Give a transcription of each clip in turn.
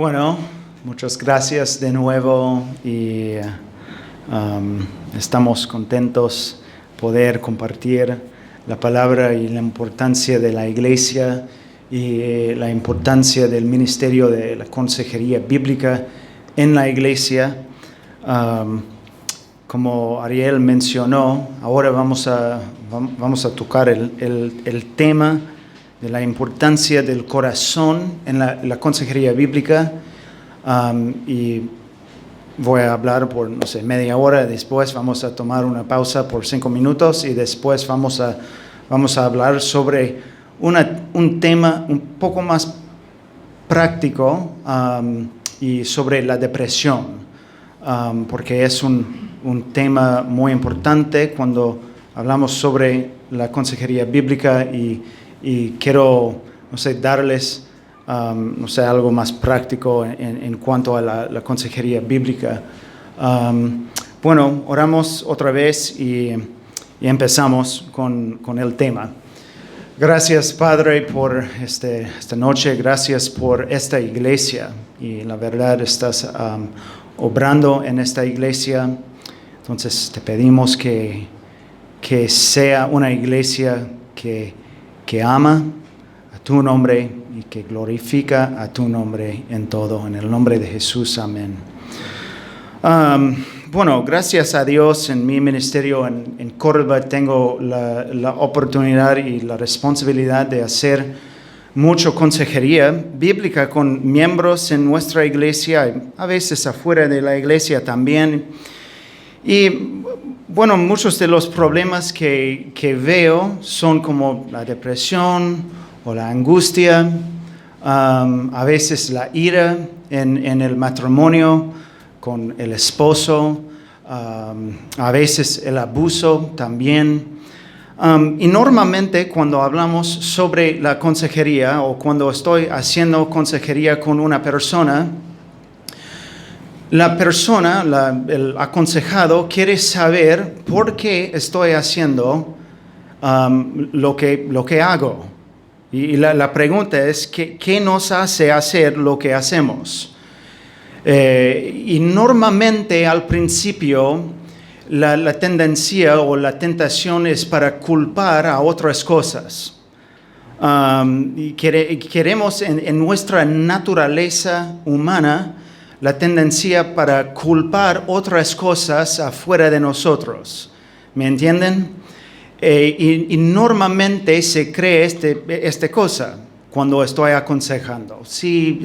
Bueno, muchas gracias de nuevo y estamos contentos poder compartir la palabra y la importancia de la iglesia y la importancia del ministerio de la consejería bíblica en la iglesia. Como Ariel mencionó, ahora vamos a tocar el tema de la importancia del corazón en la consejería bíblica, y voy a hablar por, media hora. Después vamos a tomar una pausa por 5 minutos y después vamos a hablar sobre un tema un poco más práctico, y sobre la depresión, porque es un tema muy importante cuando hablamos sobre la consejería bíblica y quiero, darles, algo más práctico en cuanto a la consejería bíblica. Bueno, oramos otra vez y empezamos con el tema. Gracias, Padre, por esta noche. Gracias por esta iglesia. Y la verdad, estás obrando en esta iglesia. Entonces, te pedimos que sea una iglesia que ama a tu nombre y que glorifica a tu nombre en todo. En el nombre de Jesús, amén. Bueno, gracias a Dios, en mi ministerio en Córdoba tengo la oportunidad y la responsabilidad de hacer mucha consejería bíblica con miembros en nuestra iglesia, a veces afuera de la iglesia también. Y bueno, muchos de los problemas que veo son como la depresión o la angustia, a veces la ira en el matrimonio con el esposo, a veces el abuso también. Y normalmente cuando hablamos sobre la consejería o cuando estoy haciendo consejería con una persona, la persona, el aconsejado, quiere saber por qué estoy haciendo lo que hago. Y la pregunta es, ¿qué nos hace hacer lo que hacemos? Y normalmente al principio la tendencia o la tentación es para culpar a otras cosas. Y queremos en nuestra naturaleza humana la tendencia para culpar otras cosas afuera de nosotros. ¿Me entienden? Y normalmente se cree esta cosa cuando estoy aconsejando. Sí,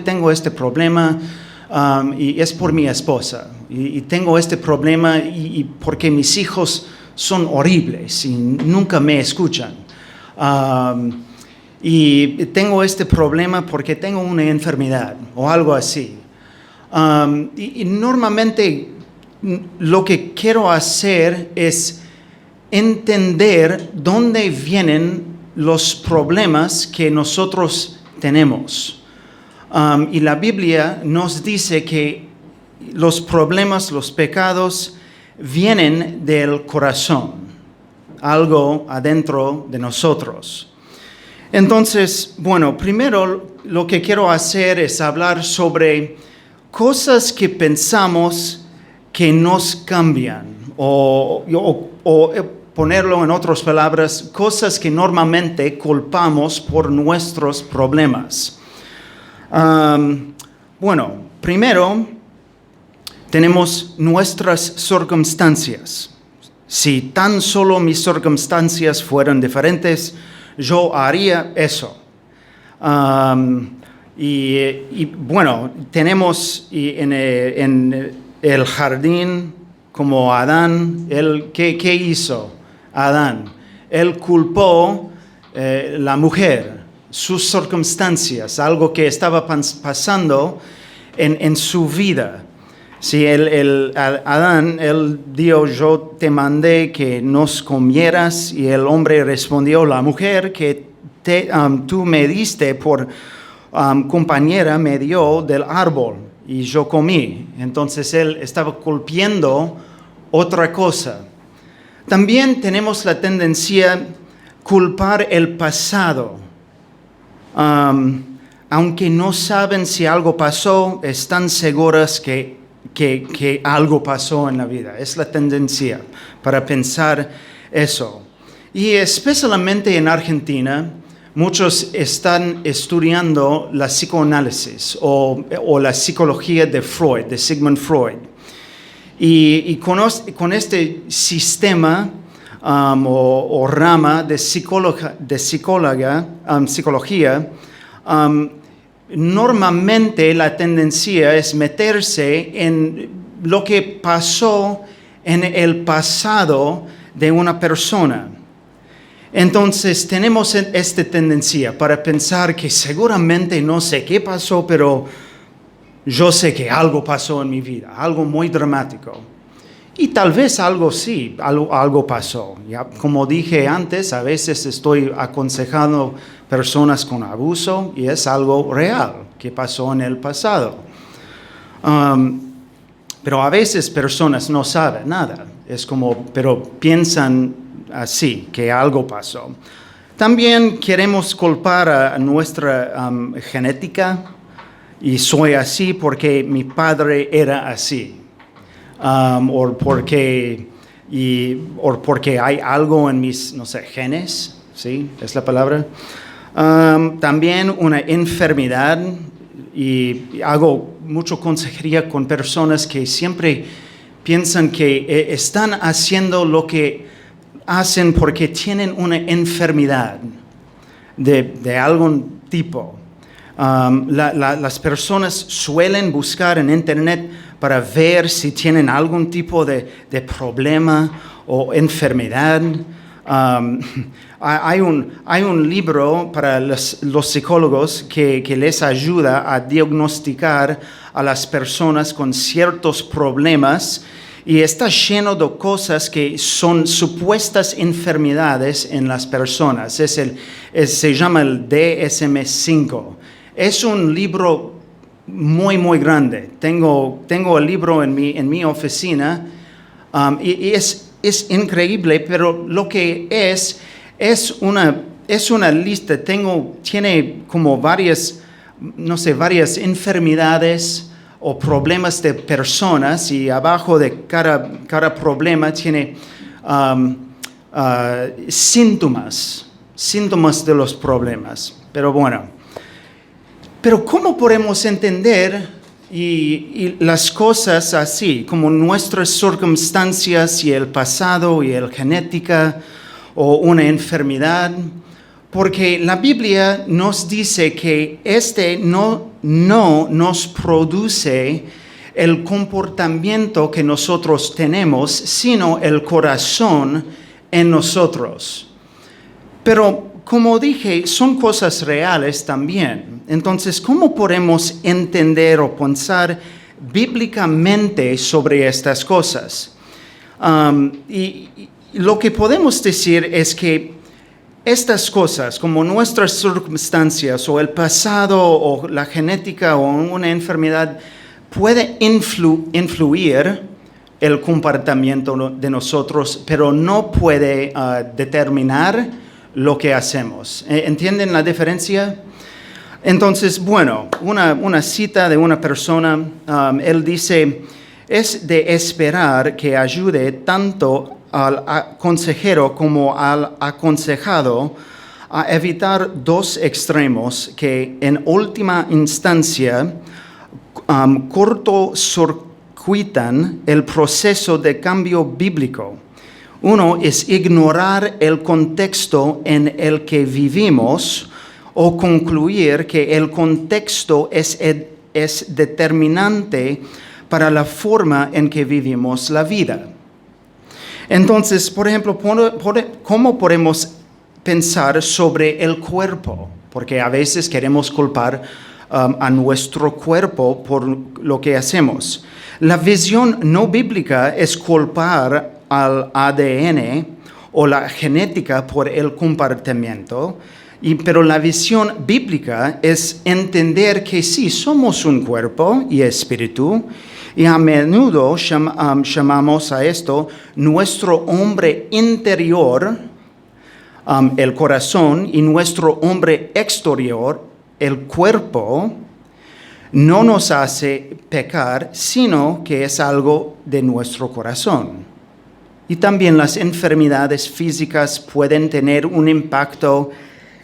tengo este problema y es por mi esposa. Y tengo este problema y porque mis hijos son horribles y nunca me escuchan. Y tengo este problema porque tengo una enfermedad o algo así. Y normalmente lo que quiero hacer es entender dónde vienen los problemas que nosotros tenemos. Y la Biblia nos dice que los problemas, los pecados, vienen del corazón, algo adentro de nosotros. Entonces, bueno, primero lo que quiero hacer es hablar sobre cosas que pensamos que nos cambian, o ponerlo en otras palabras, cosas que normalmente culpamos por nuestros problemas. Bueno, primero tenemos nuestras circunstancias. Si tan solo mis circunstancias fueran diferentes, yo haría eso. Y bueno, tenemos en el jardín como Adán, ¿qué hizo Adán? Él culpó la mujer, sus circunstancias, algo que estaba pasando en su vida. Si Adán, él dijo, yo te mandé que nos comieras, y el hombre respondió, la mujer que tú me diste por compañera me dio del árbol y yo comí. Entonces él estaba culpando otra cosa. También tenemos la tendencia a culpar el pasado. aunque no saben si algo pasó, están seguras que algo pasó en la vida. Es la tendencia para pensar eso. Y especialmente en Argentina, muchos están estudiando la psicoanálisis o la psicología de Freud, de Sigmund Freud. Y con este sistema o rama de psicología, normalmente la tendencia es meterse en lo que pasó en el pasado de una persona. Entonces tenemos esta tendencia para pensar que seguramente no sé qué pasó, pero yo sé que algo pasó en mi vida, algo muy dramático. Y tal vez algo sí, algo pasó. Ya, como dije antes, a veces estoy aconsejando personas con abuso y es algo real que pasó en el pasado. Pero a veces personas no saben nada, pero piensan así, que algo pasó. También queremos culpar a nuestra genética, y soy así porque mi padre era así, o porque hay algo en mis, no sé, genes, ¿sí? Es la palabra. También una enfermedad, y hago mucho consejería con personas que siempre piensan que están haciendo lo que hacen porque tienen una enfermedad de algún tipo. Las personas suelen buscar en internet para ver si tienen algún tipo de problema o enfermedad. Hay un libro para los psicólogos que les ayuda a diagnosticar a las personas con ciertos problemas y está lleno de cosas que son supuestas enfermedades en las personas. Se llama el DSM-5. Es un libro muy, muy grande. Tengo el libro en mi oficina y es increíble, pero lo que es una lista. Tiene como varias enfermedades o problemas de personas y abajo de cada problema tiene síntomas de los problemas. Pero bueno, ¿cómo podemos entender y las cosas así, como nuestras circunstancias y el pasado y la genética o una enfermedad? Porque la Biblia nos dice que no nos produce el comportamiento que nosotros tenemos, sino el corazón en nosotros. Pero como dije, son cosas reales también. Entonces, ¿cómo podemos entender o pensar bíblicamente sobre estas cosas? Y lo que podemos decir es que estas cosas, como nuestras circunstancias o el pasado o la genética o una enfermedad, puede influir el comportamiento de nosotros, pero no puede determinar lo que hacemos. ¿Entienden la diferencia? Entonces, bueno, una cita de una persona, él dice, es de esperar que ayude tanto al consejero como al aconsejado a evitar dos extremos que en última instancia cortocircuitan el proceso de cambio bíblico. Uno es ignorar el contexto en el que vivimos o concluir que el contexto es determinante para la forma en que vivimos la vida. Entonces, por ejemplo, ¿cómo podemos pensar sobre el cuerpo? Porque a veces queremos culpar a nuestro cuerpo por lo que hacemos. La visión no bíblica es culpar al ADN o la genética por el comportamiento, pero la visión bíblica es entender que sí, somos un cuerpo y espíritu, y a menudo llamamos a esto nuestro hombre interior, el corazón, y nuestro hombre exterior, el cuerpo no nos hace pecar, sino que es algo de nuestro corazón. Y también las enfermedades físicas pueden tener un impacto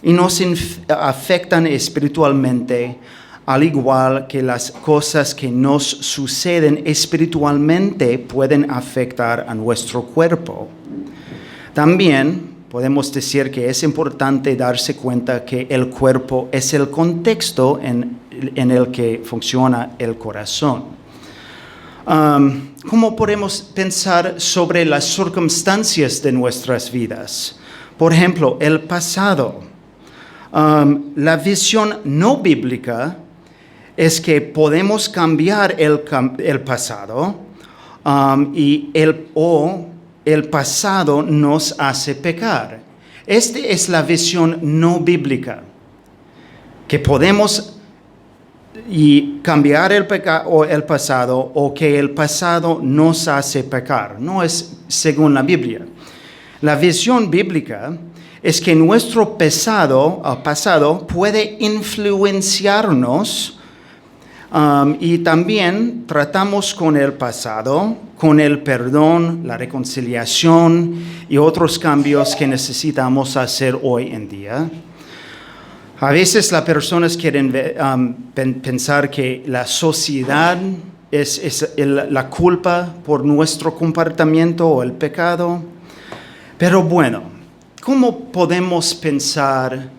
y nos afectan espiritualmente, al igual que las cosas que nos suceden espiritualmente pueden afectar a nuestro cuerpo. También podemos decir que es importante darse cuenta que el cuerpo es el contexto en el que funciona el corazón. ¿Cómo podemos pensar sobre las circunstancias de nuestras vidas? Por ejemplo, el pasado. La visión no bíblica es que podemos cambiar el pasado y el pasado nos hace pecar. Esta es la visión no bíblica, que podemos cambiar el pasado o que el pasado nos hace pecar. No es según la Biblia. La visión bíblica es que nuestro pasado puede influenciarnos y también tratamos con el pasado, con el perdón, la reconciliación y otros cambios que necesitamos hacer hoy en día. A veces las personas quieren pensar que la sociedad es la culpa por nuestro comportamiento o el pecado. Pero bueno, ¿cómo podemos pensar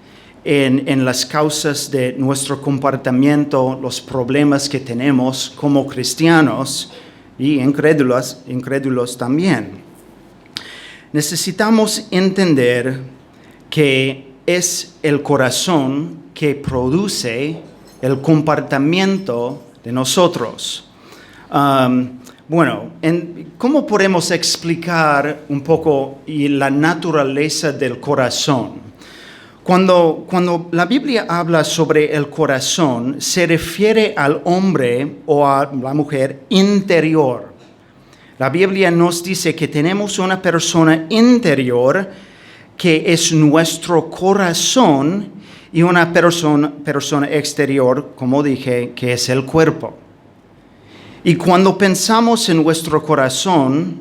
en las causas de nuestro comportamiento, los problemas que tenemos como cristianos y incrédulos también? Necesitamos entender que es el corazón que produce el comportamiento de nosotros. ¿Cómo podemos explicar un poco la naturaleza del corazón? Cuando la Biblia habla sobre el corazón, se refiere al hombre o a la mujer interior. La Biblia nos dice que tenemos una persona interior que es nuestro corazón y una persona exterior, como dije, que es el cuerpo. Y cuando pensamos en nuestro corazón,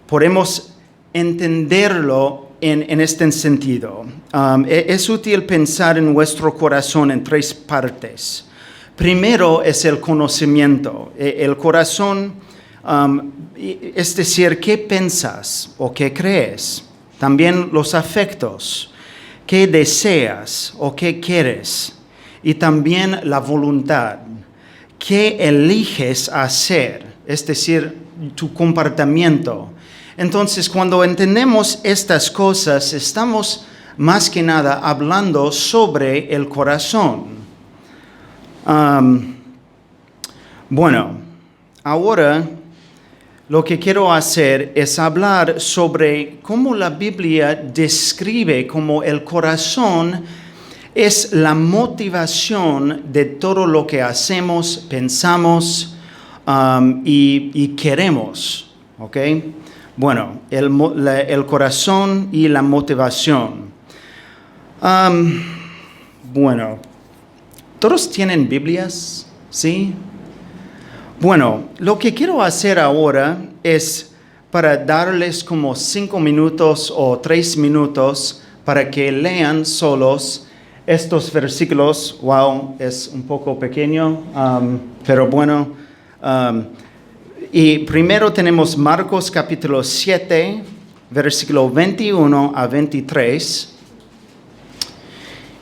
podemos entenderlo en este sentido. Es útil pensar en nuestro corazón en tres partes. Primero es el conocimiento. El corazón, es decir, ¿qué piensas o qué crees? También los afectos, ¿qué deseas o qué quieres? Y también la voluntad, ¿qué eliges hacer? Es decir, tu comportamiento. Entonces, cuando entendemos estas cosas, estamos más que nada hablando sobre el corazón. Ahora lo que quiero hacer es hablar sobre cómo la Biblia describe cómo el corazón es la motivación de todo lo que hacemos, pensamos y queremos. ¿Ok? Bueno, el corazón y la motivación. ¿Todos tienen Biblias? ¿Sí? Bueno, lo que quiero hacer ahora es para darles como 5 minutos o 3 minutos para que lean solos estos versículos. Wow, es un poco pequeño, pero bueno. Y primero tenemos Marcos capítulo 7, versículo 21 a 23.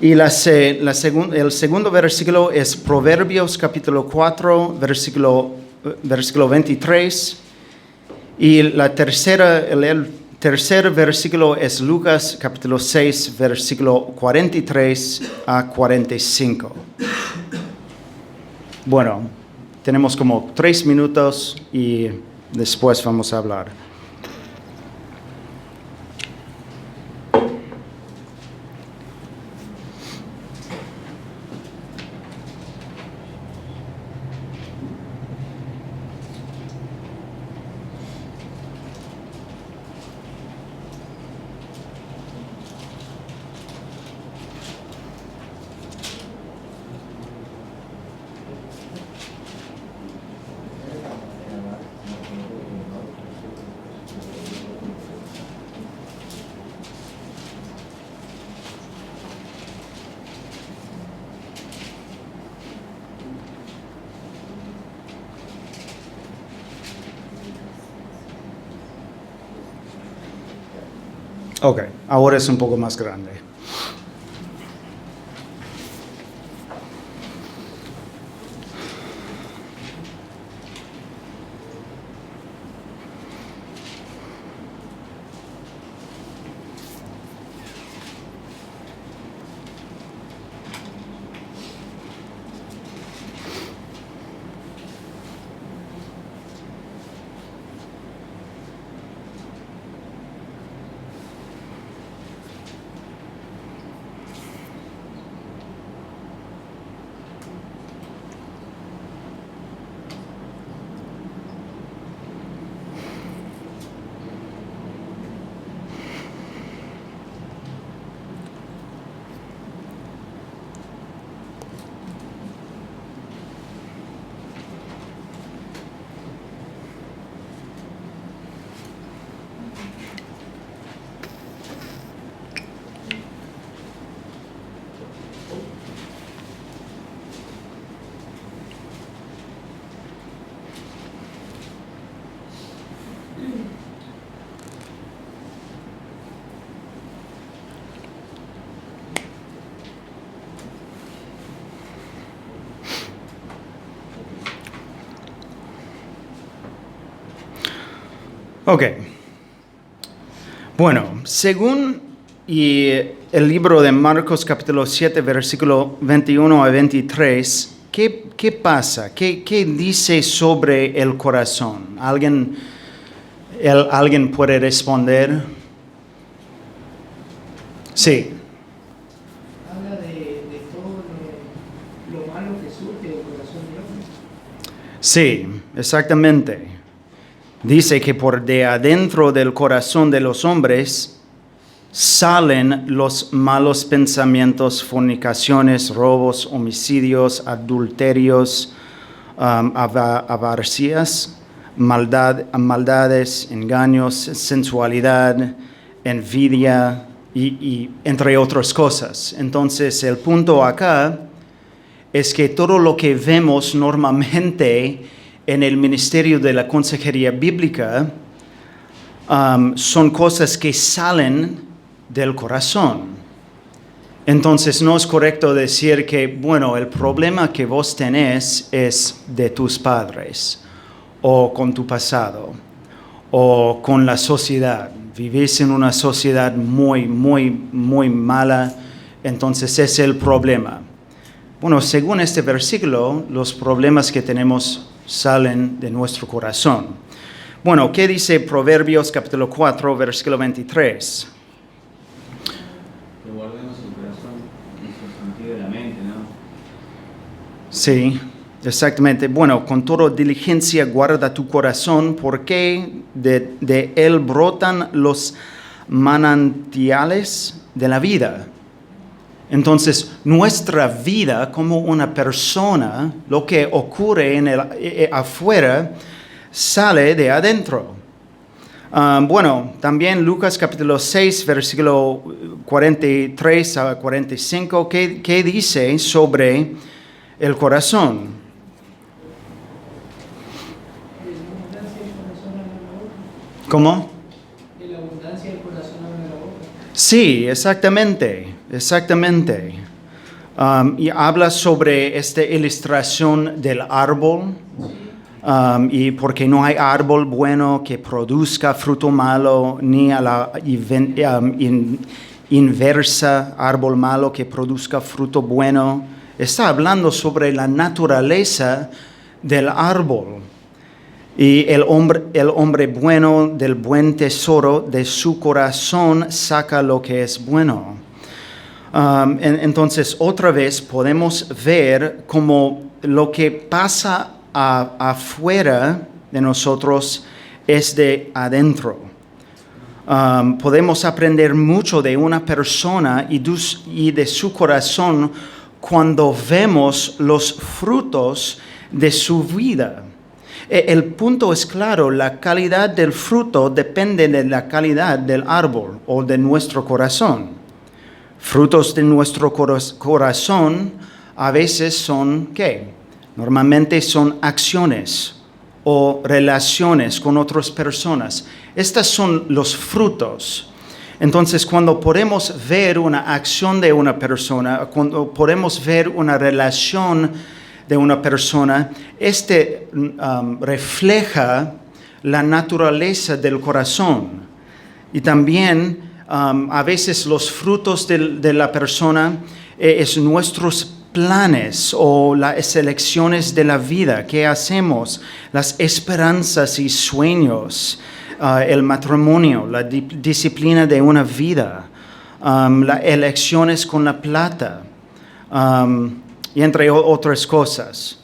Y el segundo versículo es Proverbios capítulo 4, versículo 23. Y el tercer versículo es Lucas capítulo 6, versículo 43 a 45. Bueno, tenemos como 3 minutos y después vamos a hablar. Ok, ahora es un poco más grande. Ok. Bueno, según el libro de Marcos capítulo 7, versículo 21 a 23, ¿qué pasa? ¿Qué dice sobre el corazón? ¿Alguien puede responder? Sí. Habla de todo lo malo que surge del corazón del hombre. Sí, exactamente. Dice que por de adentro del corazón de los hombres salen los malos pensamientos, fornicaciones, robos, homicidios, adulterios, avaricias, maldades, engaños, sensualidad, envidia y entre otras cosas. Entonces el punto acá es que todo lo que vemos normalmente en el ministerio de la consejería bíblica son cosas que salen del corazón. Entonces no es correcto decir que, bueno, el problema que vos tenés es de tus padres, o con tu pasado, o con la sociedad. Vivís en una sociedad muy, muy, muy mala, entonces ese es el problema. Bueno, según este versículo, los problemas que tenemos salen de nuestro corazón. Bueno, ¿qué dice Proverbios capítulo 4, versículo 23? Que guardemos el corazón en su sentido de la mente, ¿no? Sí, exactamente. Bueno, con toda diligencia guarda tu corazón, porque de él brotan los manantiales de la vida. Entonces, nuestra vida como una persona, lo que ocurre afuera, sale de adentro. Bueno, también Lucas capítulo 6, versículo 43 a 45, ¿qué dice sobre el corazón? De la abundancia del corazón habla la boca. ¿Cómo? De la abundancia del corazón habla la boca. Sí, exactamente. Y habla sobre esta ilustración del árbol. Y porque no hay árbol bueno que produzca fruto malo, ni a la inversa árbol malo que produzca fruto bueno. Está hablando sobre la naturaleza del árbol. Y el hombre bueno del buen tesoro de su corazón saca lo que es bueno. Entonces, otra vez podemos ver como lo que pasa afuera de nosotros es de adentro. Podemos aprender mucho de una persona y de su corazón cuando vemos los frutos de su vida. El punto es claro, la calidad del fruto depende de la calidad del árbol o de nuestro corazón. Frutos de nuestro corazón a veces son, ¿qué? Normalmente son acciones o relaciones con otras personas. Estos son los frutos. Entonces, cuando podemos ver una acción de una persona, cuando podemos ver una relación de una persona, refleja la naturaleza del corazón. Y también, a veces los frutos de la persona es nuestros planes o las elecciones de la vida, qué hacemos, las esperanzas y sueños, el matrimonio, la disciplina de una vida, las elecciones con la plata, y entre otras cosas.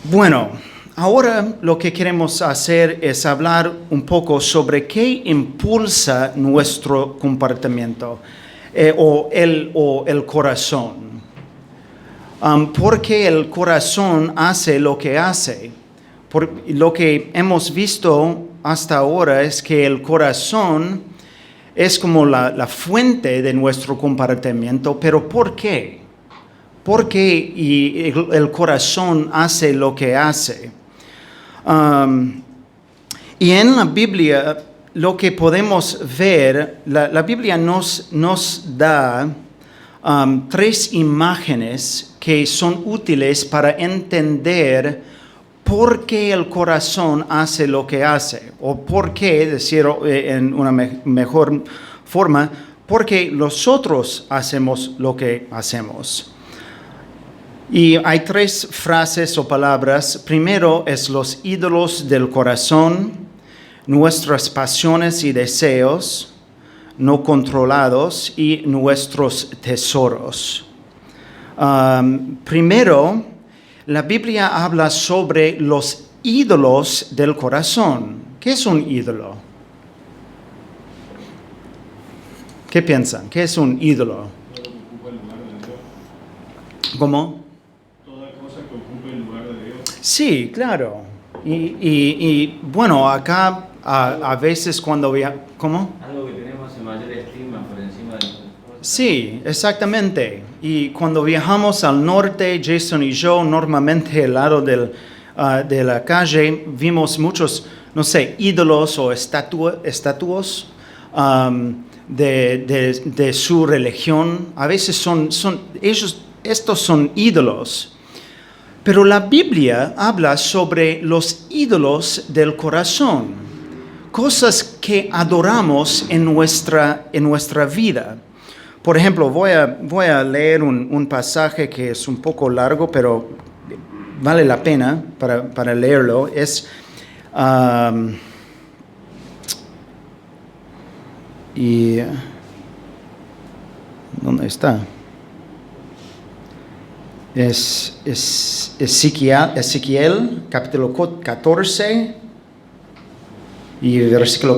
Bueno, ahora lo que queremos hacer es hablar un poco sobre qué impulsa nuestro comportamiento o el corazón. Porque el corazón hace lo que hace. Lo que hemos visto hasta ahora es que el corazón es como la fuente de nuestro comportamiento, pero ¿por qué? ¿Por qué el corazón hace lo que hace? Y en la Biblia lo que podemos ver, la Biblia nos da tres imágenes que son útiles para entender por qué el corazón hace lo que hace, o por qué, decirlo en una mejor forma, por qué nosotros hacemos lo que hacemos. Y hay tres frases o palabras. Primero es los ídolos del corazón, nuestras pasiones y deseos no controlados y nuestros tesoros. Primero, la Biblia habla sobre los ídolos del corazón. ¿Qué es un ídolo? ¿Qué piensan? ¿Qué es un ídolo? Todo que ocupa el lugar de Dios. ¿Cómo? Toda cosa que ocupe el lugar de Dios. Sí, claro. Y bueno, acá a veces cuando ¿cómo? Algo que tenemos en mayor estima por encima de nosotros. Sí, exactamente. Y cuando viajamos al norte, Jason y yo, normalmente al lado de la calle, vimos muchos, no sé, ídolos o estatuas de su religión. A veces estos son ídolos. Pero la Biblia habla sobre los ídolos del corazón, cosas que adoramos en nuestra vida. Por ejemplo, voy a leer un pasaje que es un poco largo, pero vale la pena para leerlo. Es ¿dónde está? Es Ezequiel, capítulo 14 y capítulo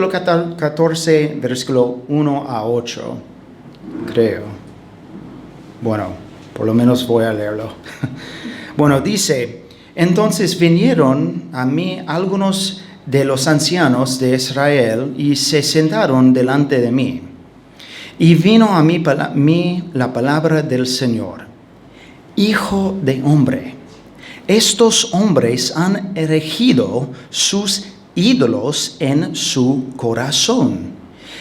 14, versículo 1 a 8, creo. Bueno, por lo menos voy a leerlo. Bueno, dice: entonces vinieron a mí algunos de los ancianos de Israel y se sentaron delante de mí. Y vino a mí la palabra del Señor: Hijo de hombre, estos hombres han erigido sus ídolos en su corazón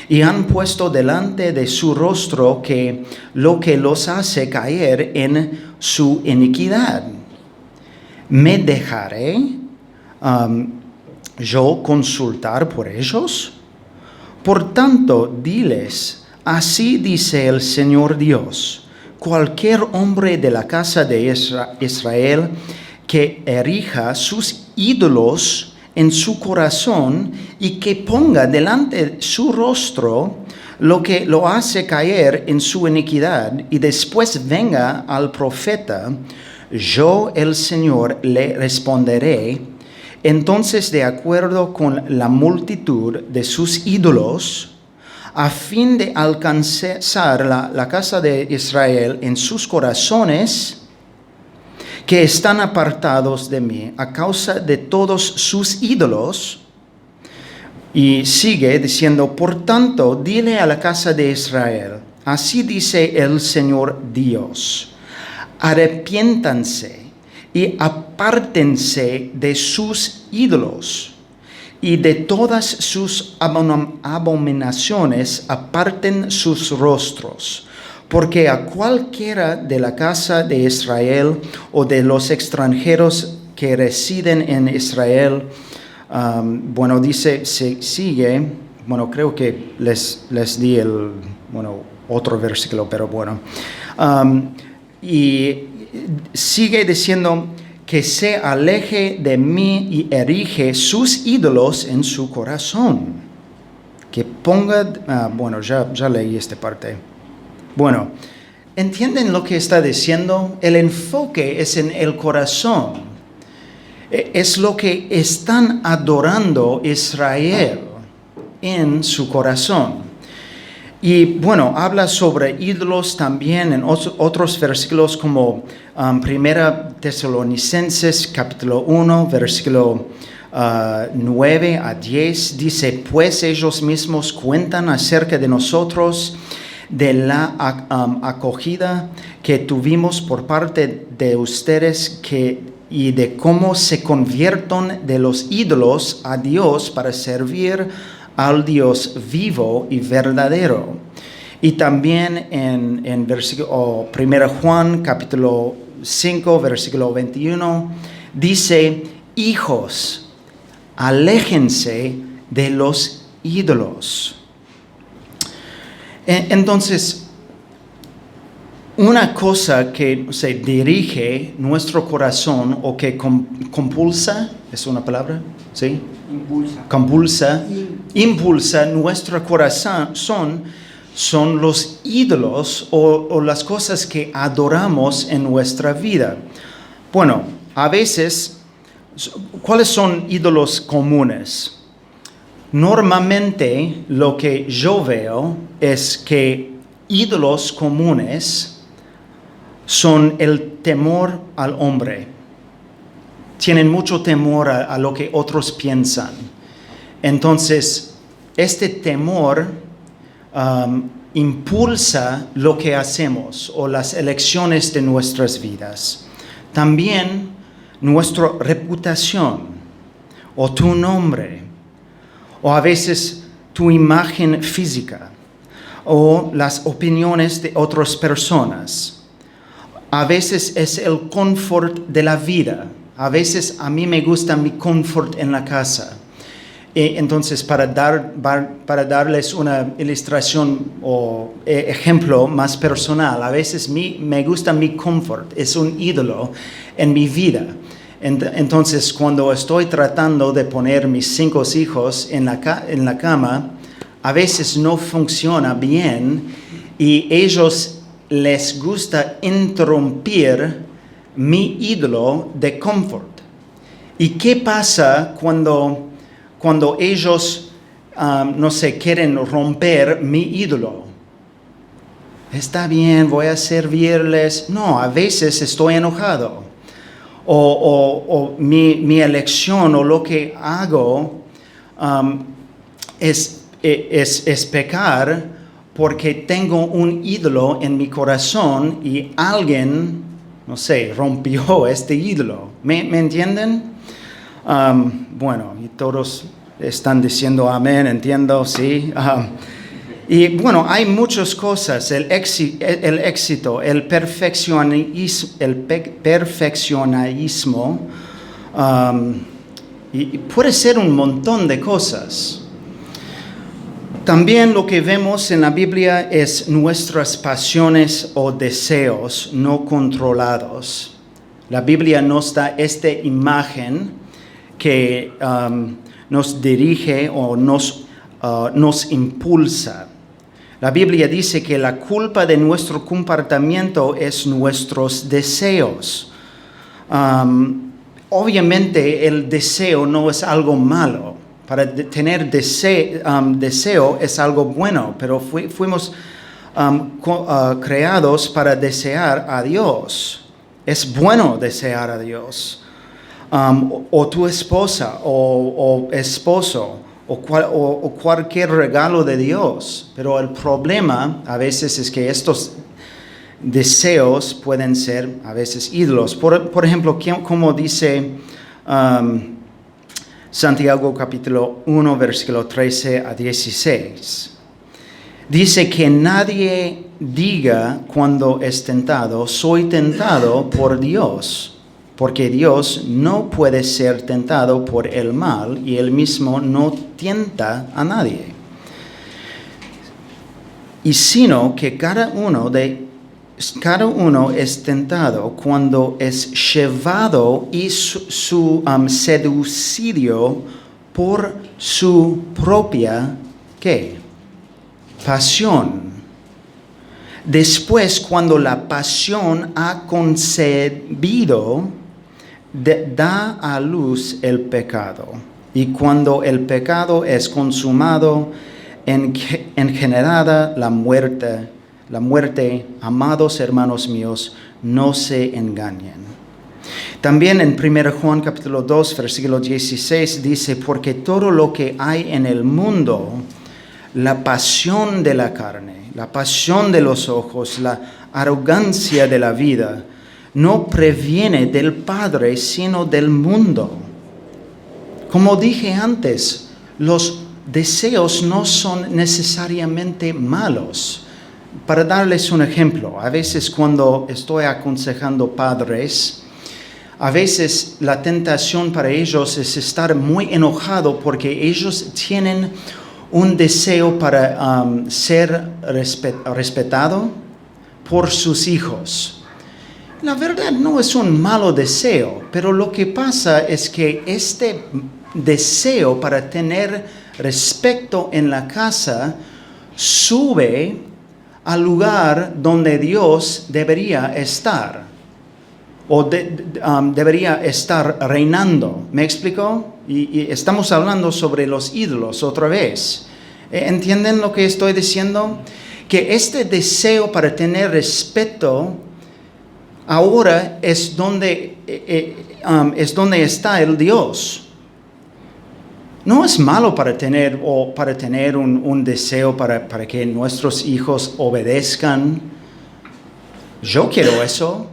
y han puesto delante de su rostro lo que los hace caer en su iniquidad. ¿Me dejaré yo consultar por ellos? Por tanto, diles: así dice el Señor Dios: cualquier hombre de la casa de Israel que erija sus ídolos en su corazón y que ponga delante de su rostro lo que lo hace caer en su iniquidad y después venga al profeta, yo el Señor le responderé. Entonces, de acuerdo con la multitud de sus ídolos, a fin de alcanzar la casa de Israel en sus corazones, que están apartados de mí a causa de todos sus ídolos. Y sigue diciendo: por tanto, dile a la casa de Israel, así dice el Señor Dios: arrepiéntanse y apártense de sus ídolos y de todas sus abominaciones aparten sus rostros. Porque a cualquiera de la casa de Israel o de los extranjeros que residen en Israel, dice, sigue, creo que les di otro versículo, pero y sigue diciendo que se aleje de mí y erige sus ídolos en su corazón. Que ponga, ya leí esta parte. Bueno, ¿entienden lo que está diciendo? El enfoque es en el corazón. Es lo que están adorando Israel en su corazón. Y habla sobre ídolos también en otros versículos como 1 Tesalonicenses capítulo 1, versículo 9 a 10. Dice, pues ellos mismos cuentan acerca de nosotros, de la acogida que tuvimos por parte de ustedes y de cómo se convierten de los ídolos a Dios para servir al Dios vivo y verdadero. Y también en versículo 1 Juan capítulo 5 versículo 21 dice, hijos, aléjense de los ídolos. Entonces, una cosa que se dirige nuestro corazón o que compulsa, ¿es una palabra? ¿Sí? Impulsa nuestro corazón son los ídolos o las cosas que adoramos en nuestra vida. A veces, ¿cuáles son ídolos comunes? Normalmente lo que yo veo es que ídolos comunes son el temor al hombre. Tienen mucho temor a lo que otros piensan. Entonces, este temor impulsa lo que hacemos o las elecciones de nuestras vidas. También nuestra reputación o tu nombre o a veces tu imagen física o las opiniones de otras personas. A veces es el confort de la vida. A veces a mí me gusta mi confort en la casa. Entonces, para darles una ilustración o ejemplo más personal, a veces me gusta mi confort, es un ídolo en mi vida. Entonces, cuando estoy tratando de poner mis 5 hijos en la cama, a veces no funciona bien y ellos les gusta interrumpir mi ídolo de confort. ¿Y qué pasa cuando ellos, quieren romper mi ídolo? Está bien, voy a servirles. No, a veces estoy enojado. O mi elección o lo que hago es pecar porque tengo un ídolo en mi corazón y alguien, rompió este ídolo. ¿Me entienden? Y todos están diciendo amén, entiendo, sí. Hay muchas cosas, el éxito, el perfeccionismo, y puede ser un montón de cosas. También lo que vemos en la Biblia es nuestras pasiones o deseos no controlados. La Biblia nos da esta imagen que nos dirige o nos impulsa. La Biblia dice que la culpa de nuestro comportamiento es nuestros deseos. Obviamente el deseo no es algo malo. Para tener deseo es algo bueno, pero fuimos creados para desear a Dios. Es bueno desear a Dios. O tu esposa o esposo o cualquier regalo de Dios. Pero el problema a veces es que estos deseos pueden ser a veces ídolos. Por ejemplo, como dice Santiago capítulo 1, versículo 13 a 16. Dice que nadie diga cuando es tentado, soy tentado por Dios, porque Dios no puede ser tentado por el mal y él mismo no tienta a nadie. Y sino que cada uno es tentado cuando es llevado y seducido por su propia, ¿qué? Pasión. Después, cuando la pasión ha concebido, da a luz el pecado. Y cuando el pecado es consumado, engendrada la muerte. Amados hermanos míos, no se engañen. También en 1 Juan capítulo 2, versículo 16 dice, porque todo lo que hay en el mundo, la pasión de la carne, la pasión de los ojos, la arrogancia de la vida, no previene del Padre, sino del mundo. Como dije antes, los deseos no son necesariamente malos. Para darles un ejemplo, a veces cuando estoy aconsejando padres, a veces la tentación para ellos es estar muy enojado porque ellos tienen un deseo para ser respetado por sus hijos. La verdad no es un malo deseo, pero lo que pasa es que este deseo para tener respeto en la casa sube al lugar donde Dios debería estar o debería estar reinando. ¿Me explico? Y estamos hablando sobre los ídolos otra vez. ¿Entienden lo que estoy diciendo? Que este deseo para tener respeto ahora es donde está el Dios. No es malo para tener un deseo para que nuestros hijos obedezcan. Yo quiero eso,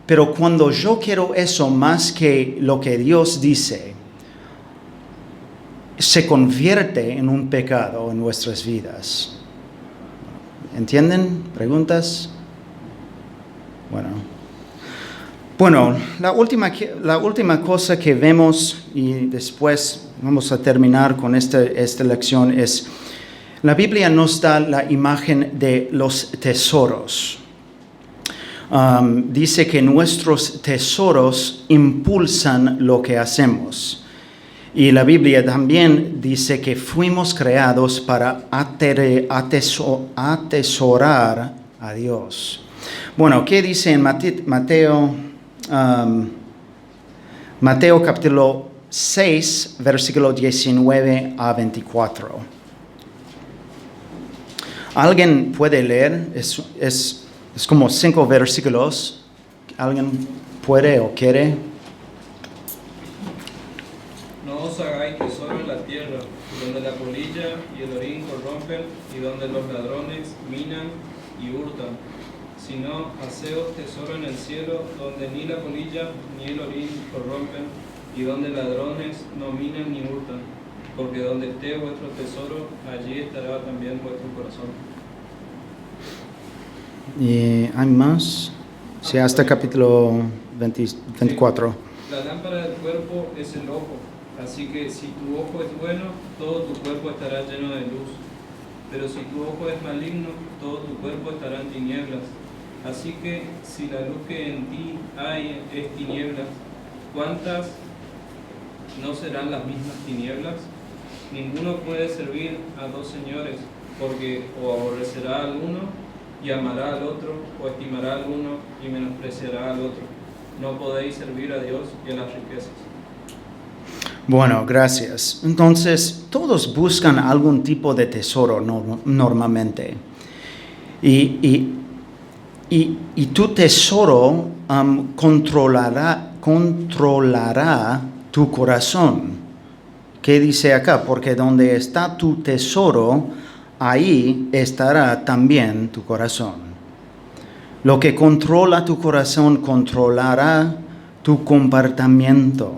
pero cuando yo quiero eso más que lo que Dios dice, se convierte en un pecado en nuestras vidas. ¿Entienden? ¿Preguntas? Bueno, la última cosa que vemos, y después vamos a terminar con esta lección, es la Biblia nos da la imagen de los tesoros. Dice que nuestros tesoros impulsan lo que hacemos. Y la Biblia también dice que fuimos creados para atesorar a Dios. Bueno, ¿qué dice en Mateo capítulo 6, versículo 19 a 24? ¿Alguien puede leer? Es como 5 versículos. ¿Alguien puede o quiere? No os hagáis tesoro en la tierra, donde la polilla y el orín corrompen, y donde los ladrones minan y hurtan, sino haceos tesoro en el cielo, donde ni la polilla ni el orín corrompen, y donde ladrones no minan ni hurtan, porque donde esté vuestro tesoro, allí estará también vuestro corazón. ¿Y hay más? Sí, hasta capítulo 24. La lámpara del cuerpo es el ojo, así que si tu ojo es bueno, todo tu cuerpo estará lleno de luz. Pero si tu ojo es maligno, todo tu cuerpo estará en tinieblas. Así que si la luz que en ti hay es tinieblas, ¿cuántas no serán las mismas tinieblas? Ninguno puede servir a dos señores, porque o aborrecerá al uno y amará al otro, o estimará al uno y menospreciará al otro. No podéis servir a Dios y a las riquezas. Bueno, gracias. Entonces, todos buscan algún tipo de tesoro normalmente. Y tu tesoro controlará tu corazón. ¿Qué dice acá? Porque donde está tu tesoro, ahí estará también tu corazón. Lo que controla tu corazón controlará tu comportamiento.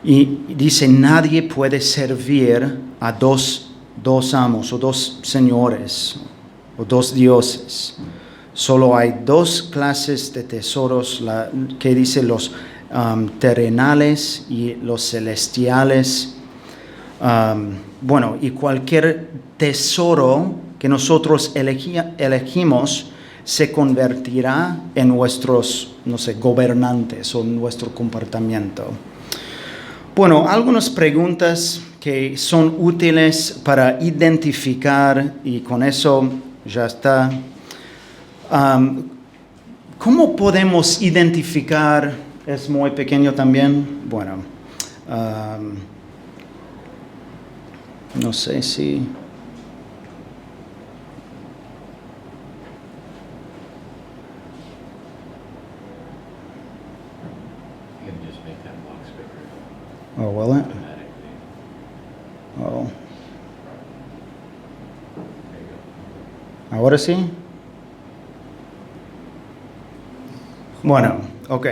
Y dice, nadie puede servir a dos amos o dos señores o dos dioses. Solo hay dos clases de tesoros, que dice los terrenales y los celestiales. Y cualquier tesoro que nosotros elegimos se convertirá en nuestros, gobernantes o nuestro comportamiento. Bueno, algunas preguntas que son útiles para identificar, y con eso ya está. ¿Cómo podemos identificar? Es muy pequeño también. Bueno, no sé si... Oh, will it? Oh. ¿Ahora sí? Bueno, ok.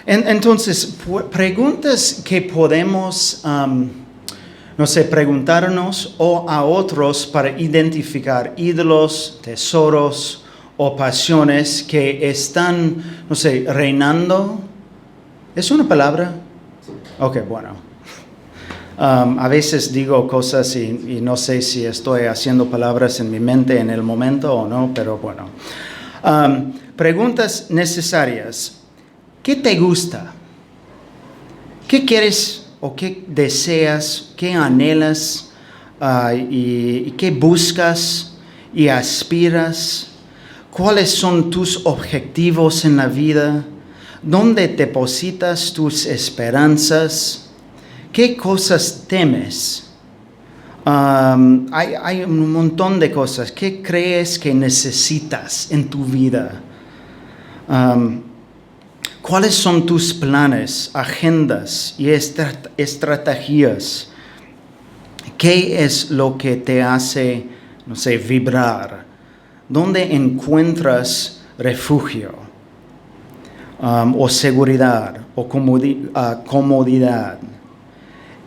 Entonces, preguntas que podemos, preguntarnos o a otros para identificar ídolos, tesoros o pasiones que están, reinando. ¿Es una palabra? Ok, bueno. A veces digo cosas y no sé si estoy haciendo palabras en mi mente en el momento o no, pero bueno. Preguntas necesarias. ¿Qué te gusta? ¿Qué quieres o qué deseas? ¿Qué anhelas? ¿Y qué buscas y aspiras? ¿Cuáles son tus objetivos en la vida? ¿Dónde depositas tus esperanzas? ¿Qué cosas temes? Hay un montón de cosas. ¿Qué crees que necesitas en tu vida? ¿Cuáles son tus planes, agendas y estrategias? ¿Qué es lo que te hace, vibrar? ¿Dónde encuentras refugio? O seguridad o comodidad.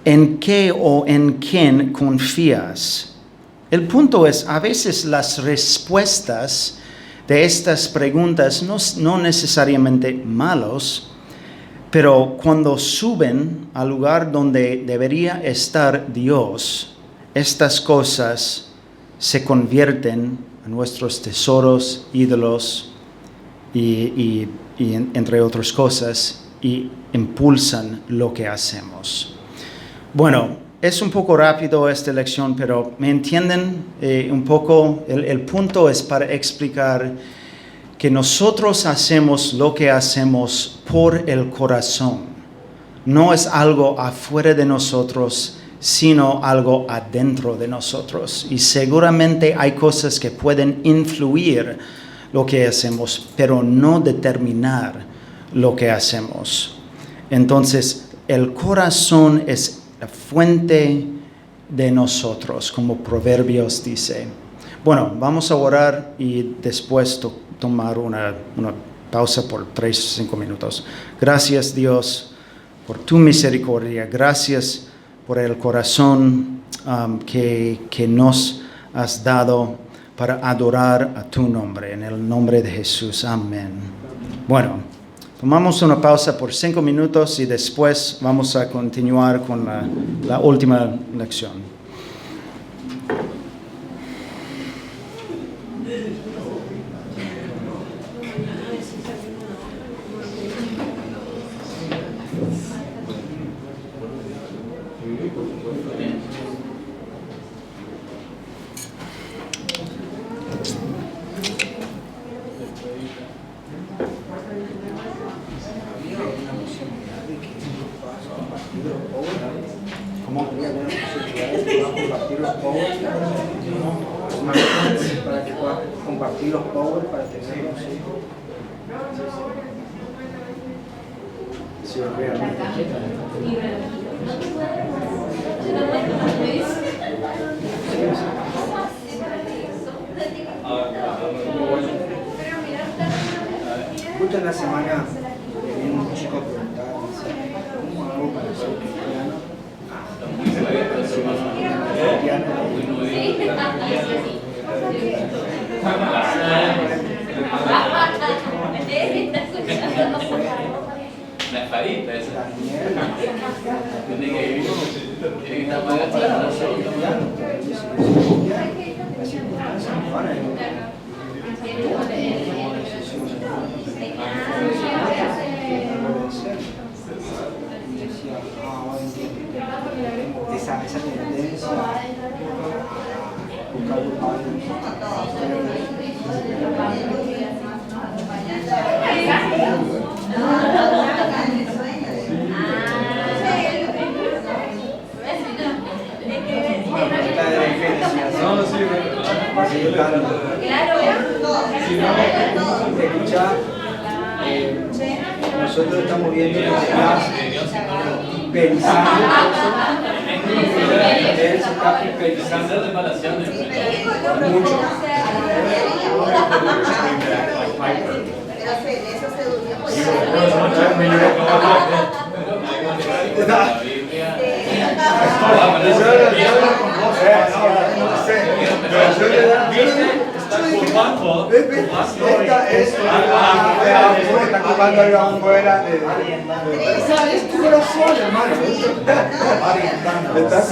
¿En qué o en quién confías? El punto es, a veces las respuestas de estas preguntas no necesariamente malos, pero cuando suben al lugar donde debería estar Dios, estas cosas se convierten en nuestros tesoros, ídolos y entre otras cosas, y impulsan lo que hacemos. Bueno, es un poco rápido esta lección, pero ¿me entienden un poco? El punto es para explicar que nosotros hacemos lo que hacemos por el corazón. No es algo afuera de nosotros, sino algo adentro de nosotros. Y seguramente hay cosas que pueden influir lo que hacemos, pero no determinar lo que hacemos. Entonces, el corazón es la fuente de nosotros, como Proverbios dice. Bueno, vamos a orar y después tomar una pausa por 3 o 5 minutos. Gracias, Dios, por tu misericordia. Gracias por el corazón que nos has dado para adorar a tu nombre, en el nombre de Jesús. Amén. Bueno, tomamos una pausa por 5 minutos y después vamos a continuar con la última lección. Para que puedas compartir los power para tenerlos. Sí, realmente. Justo en la semana viene un chico a preguntar, dice, ¿cómo hago para poder La espadita esa. Tiene que estar pagando. Esa tendencia buscar escucha, nosotros estamos viendo que pensando él se está pensando mucho. Está jugando algo afuera es tu corazón, hermano. Estás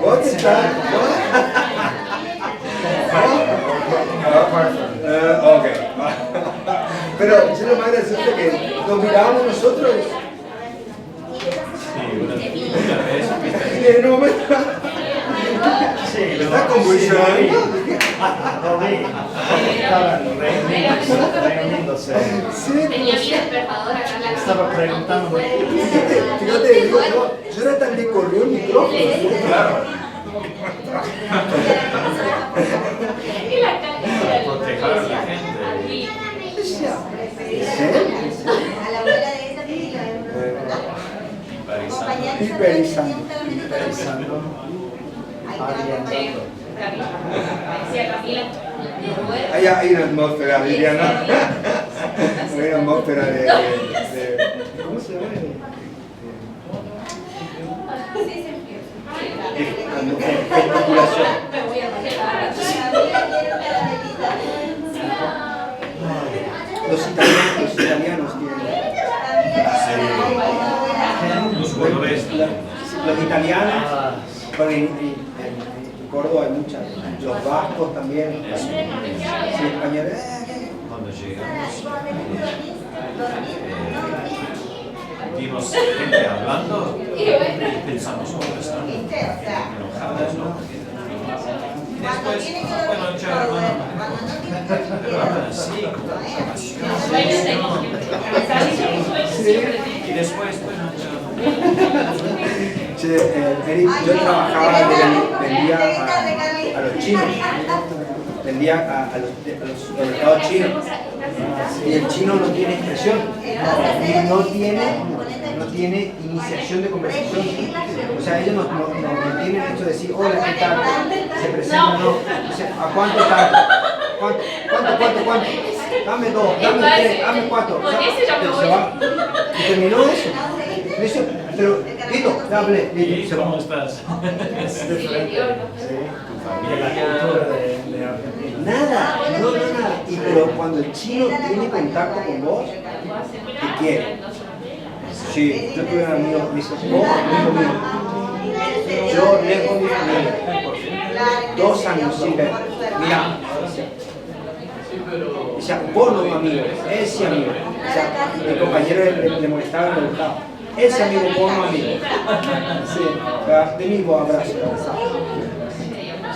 vos estás. Ok. Pero yo lo más gracioso es que nos mirábamos nosotros. Y en un momento está convulsionando. Estaban reuniéndose. Tenía mi despertador acá en la Estaba preguntando. Fíjate, digo, yo era tan que corrió el micrófono. Claro. Y la calle proteger a la gente. A la abuela de esa película. Hiperizando. decía Camila, Hay una atmósfera, Viviana. Hay una atmósfera de ¿cómo se llama? Especulación. Los italianos tienen. Los italianos, porque en Córdoba hay muchas. Los vascos también. Sí, españoles. Cuando llegamos, vimos gente hablando y pensamos, oh, están enojadas, ¿no? Y después, bueno, ya hermano, pero hablan así, con y después, bueno, ya. Yo trabajaba, vendía a los chinos, vendía a los mercados chinos. Y el chino no tiene expresión, no tiene iniciación de conversación. O sea, ellos no tienen esto de decir, hola, ¿qué tal? Se presentan, no. O sea, ¿a cuánto está? ¿Cuánto? Dame 2, dame 3, dame 4. Con ese ya me voy. Se va. Y terminó eso. Me dice, pero, listo, ya hablé, listo, se va. ¿Cómo estás? Es diferente. De la cultura de Argentina. Nada, no, nada. Y pero cuando el chino tiene contacto con vos, ¿qué quiere? Sí, yo tuve un amigo, me dice, vos, amigo mío, yo lejos de mi familia, 2 años sin ver, mirá, o sea, vos no amigo, ese amigo, o sea, mi compañero le molestaba y me gustaba, ese amigo, vos no amigo, sí, de mí vos abrazo,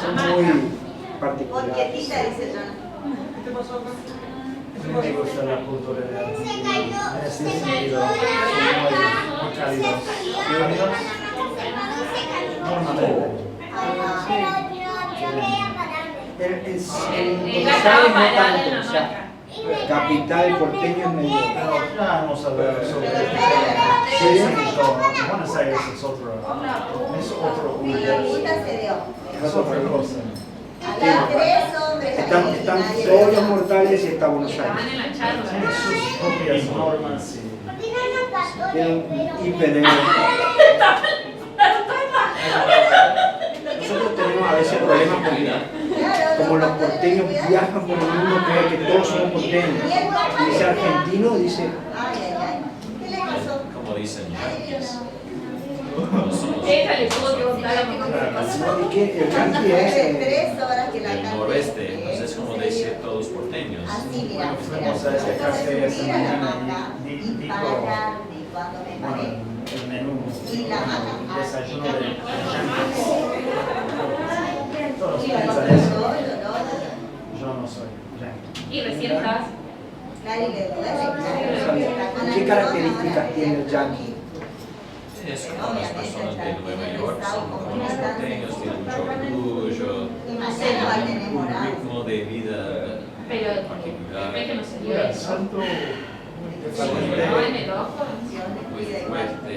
son muy particulares. Me gusta la cultura de Argentina. En ese sentido, son muy cálidos. ¿Cálidos? Normalmente. Capital porteño es medio. Pero ya vamos a ver sobre Buenos Aires es otro universo. Es otra cosa. Están todos los mortales y está Buenos Aires. Tiene sus propias normas y Tienen hiper. Nosotros tenemos a ese problema porque como los porteños viajan por el mundo, creen que todos somos porteños. Y dice argentino, dice, ¿Qué le pasó? Como dicen yanquis. Déjale, puedo preguntar a mi mamá. y que el yanqui es... 3 horas que la El cambia. noroeste, entonces es como decir todos porteños. Así, mira, Fuimos a este café esta mira la mañana hamaca y y dijo, para allá, y cuando me bueno, paré, el menú, y la hamaca. desayuno de yanquis. Todos Y la piensan hamaca, eso. no. Yo no soy yanqui. Y recién estás. Nadie le duele. ¿Qué características tiene el yanqui? Es como las personas de Nueva York, son como los porteños, tienen mucho orgullo, tienen un ritmo de vida Pero particular, es que no se dio eso. No en el ojo. muy fuerte.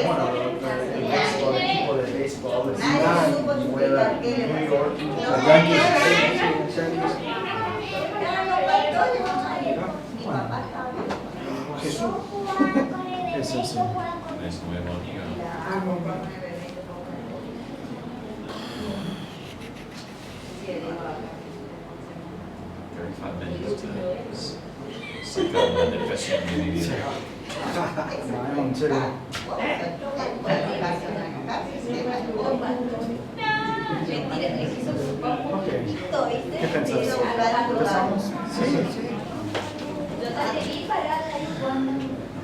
Bueno, el equipo de béisbol es Nadie supo explicar qué le New pasó. York. Los yanquis, sí, Mi papá estaba Jesús. Eso sí. Es nuevo amigo. Very 5 minutes to sacar la depresión de mi vida. No, en serio. Ok. ¿Qué pensás? ¿Empezamos?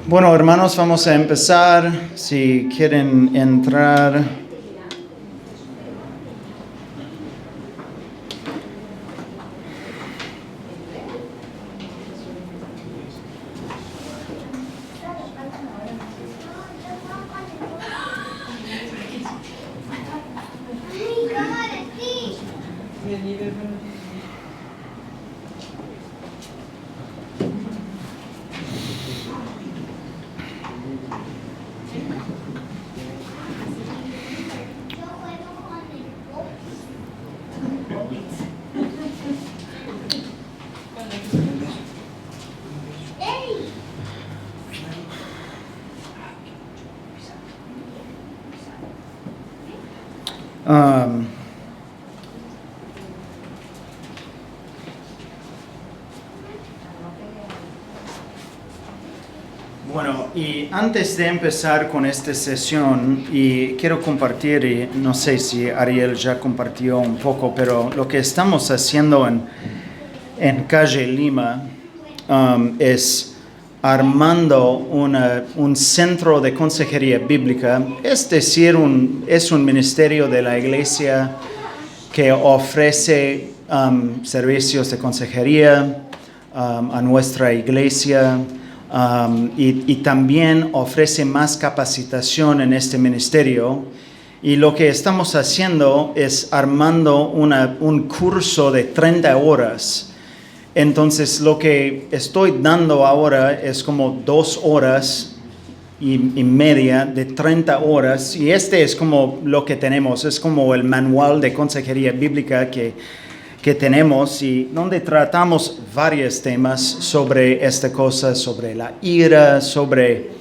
Bueno, hermanos, vamos a empezar. Si quieren entrar. Bueno, y antes de empezar con esta sesión, y quiero compartir, y no sé si Ariel ya compartió un poco, pero lo que estamos haciendo en Calle Lima es armando un centro de consejería bíblica, es decir, es un ministerio de la iglesia que ofrece servicios de consejería a nuestra iglesia. Y también ofrece más capacitación en este ministerio. Y lo que estamos haciendo es armando un curso de 30 horas. Entonces, lo que estoy dando ahora es como 2 horas y media de 30 horas. Y este es como lo que tenemos. Es como el manual de consejería bíblica que tenemos, y donde tratamos varios temas sobre esta cosa, sobre la ira, sobre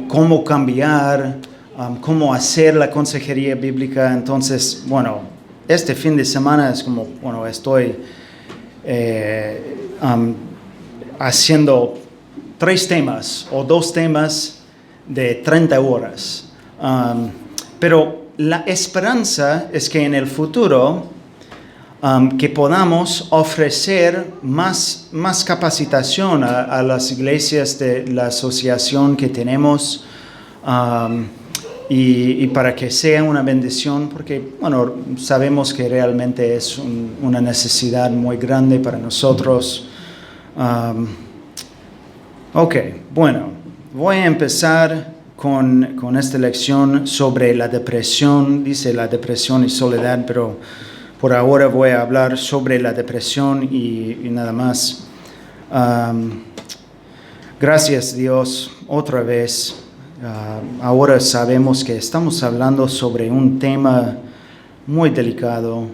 cómo cambiar, cómo hacer la consejería bíblica. Entonces, bueno, este fin de semana es como, bueno, estoy haciendo 3 temas o 2 temas de 30 horas. Pero la esperanza es que en el futuro que podamos ofrecer más capacitación a las iglesias de la asociación que tenemos, y para que sea una bendición, porque bueno, sabemos que realmente es una necesidad muy grande para nosotros. Ok, bueno, voy a empezar con esta lección sobre la depresión. Dice la depresión y soledad, pero por ahora voy a hablar sobre la depresión y nada más. Gracias Dios otra vez. Ahora sabemos que estamos hablando sobre un tema muy delicado,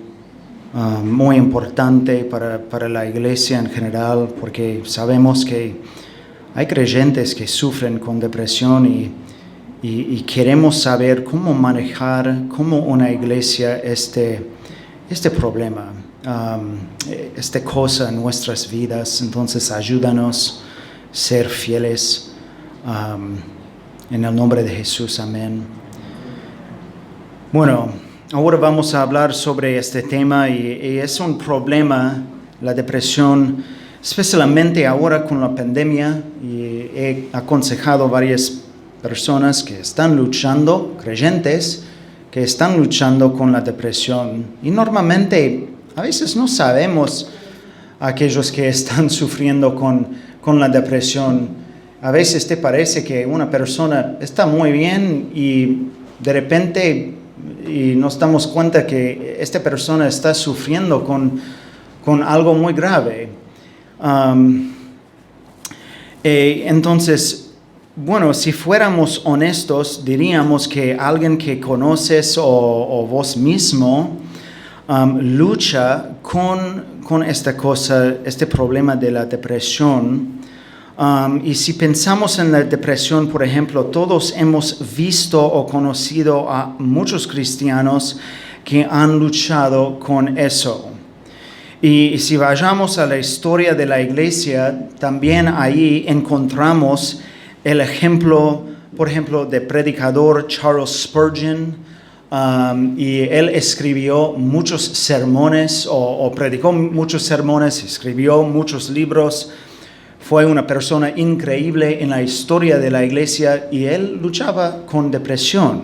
muy importante para la iglesia en general, porque sabemos que hay creyentes que sufren con depresión y queremos saber cómo manejar como una iglesia este problema, esta cosa en nuestras vidas. Entonces ayúdanos a ser fieles. En el nombre de Jesús, amén. Bueno, ahora vamos a hablar sobre este tema y es un problema, la depresión, especialmente ahora con la pandemia. Y he aconsejado a varias personas que están luchando, creyentes, que están luchando con la depresión. Y normalmente, a veces no sabemos aquellos que están sufriendo con la depresión. A veces te parece que una persona está muy bien y de repente y nos damos cuenta que esta persona está sufriendo con algo muy grave. Entonces, bueno, si fuéramos honestos, diríamos que alguien que conoces o vos mismo lucha con esta cosa, este problema de la depresión. Y si pensamos en la depresión, por ejemplo, todos hemos visto o conocido a muchos cristianos que han luchado con eso. Y si vayamos a la historia de la iglesia, también ahí encontramos el ejemplo, por ejemplo, del predicador Charles Spurgeon. Y él escribió muchos sermones o predicó muchos sermones, escribió muchos libros. Fue una persona increíble en la historia de la iglesia y él luchaba con depresión.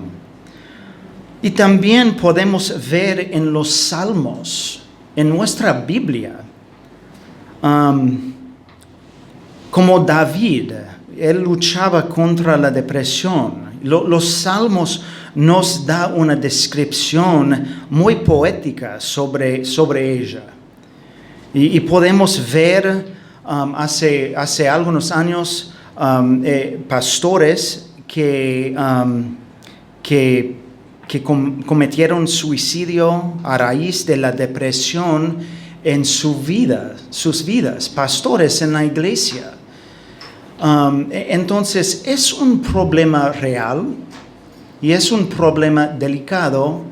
Y también podemos ver en los Salmos, en nuestra Biblia, como David, él luchaba contra la depresión. Los Salmos nos dan una descripción muy poética sobre ella. Y podemos ver hace algunos años pastores que cometieron suicidio a raíz de la depresión en sus vidas, pastores en la iglesia. Entonces es un problema real y es un problema delicado.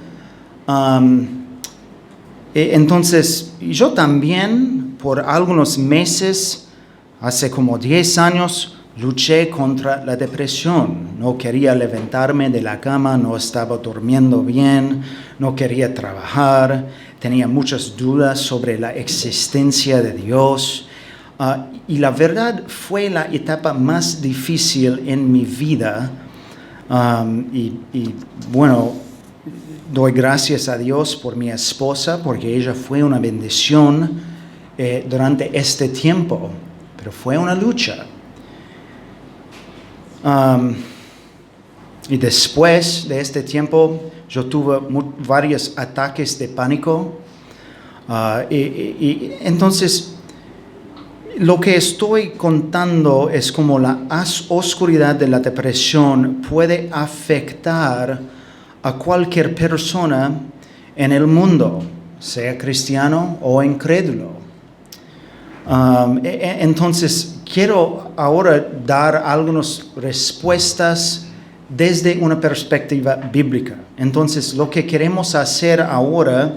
Entonces yo también por algunos meses, hace como 10 años, luché contra la depresión. No quería levantarme de la cama, no estaba durmiendo bien, no quería trabajar, tenía muchas dudas sobre la existencia de Dios. Y la verdad fue la etapa más difícil en mi vida. Y bueno, doy gracias a Dios por mi esposa, porque ella fue una bendición durante este tiempo, pero fue una lucha. Y después de este tiempo, yo tuve varios ataques de pánico. Y entonces, lo que estoy contando es cómo la oscuridad de la depresión puede afectar a cualquier persona en el mundo, sea cristiano o incrédulo. Entonces, quiero ahora dar algunas respuestas desde una perspectiva bíblica. Entonces, lo que queremos hacer ahora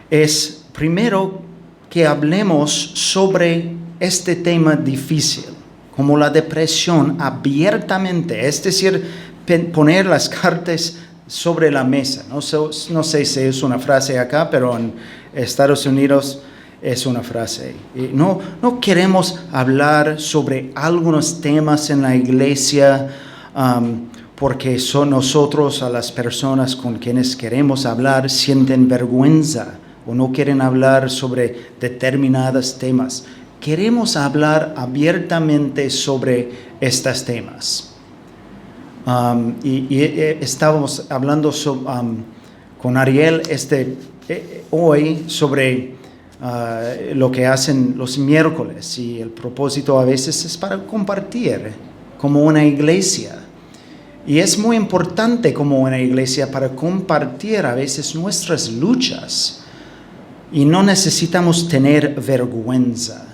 es, primero, que hablemos sobre este tema difícil, como la depresión abiertamente, es decir, poner las cartas sobre la mesa. No sé si es una frase acá, pero en Estados Unidos es una frase. Y no queremos hablar sobre algunos temas en la iglesia porque son nosotros, a las personas con quienes queremos hablar, sienten vergüenza o no quieren hablar sobre determinados temas. Queremos hablar abiertamente sobre estos temas. Y estábamos hablando con Ariel hoy sobre lo que hacen los miércoles, y el propósito a veces es para compartir como una iglesia. Y es muy importante como una iglesia para compartir a veces nuestras luchas. Y no necesitamos tener vergüenza.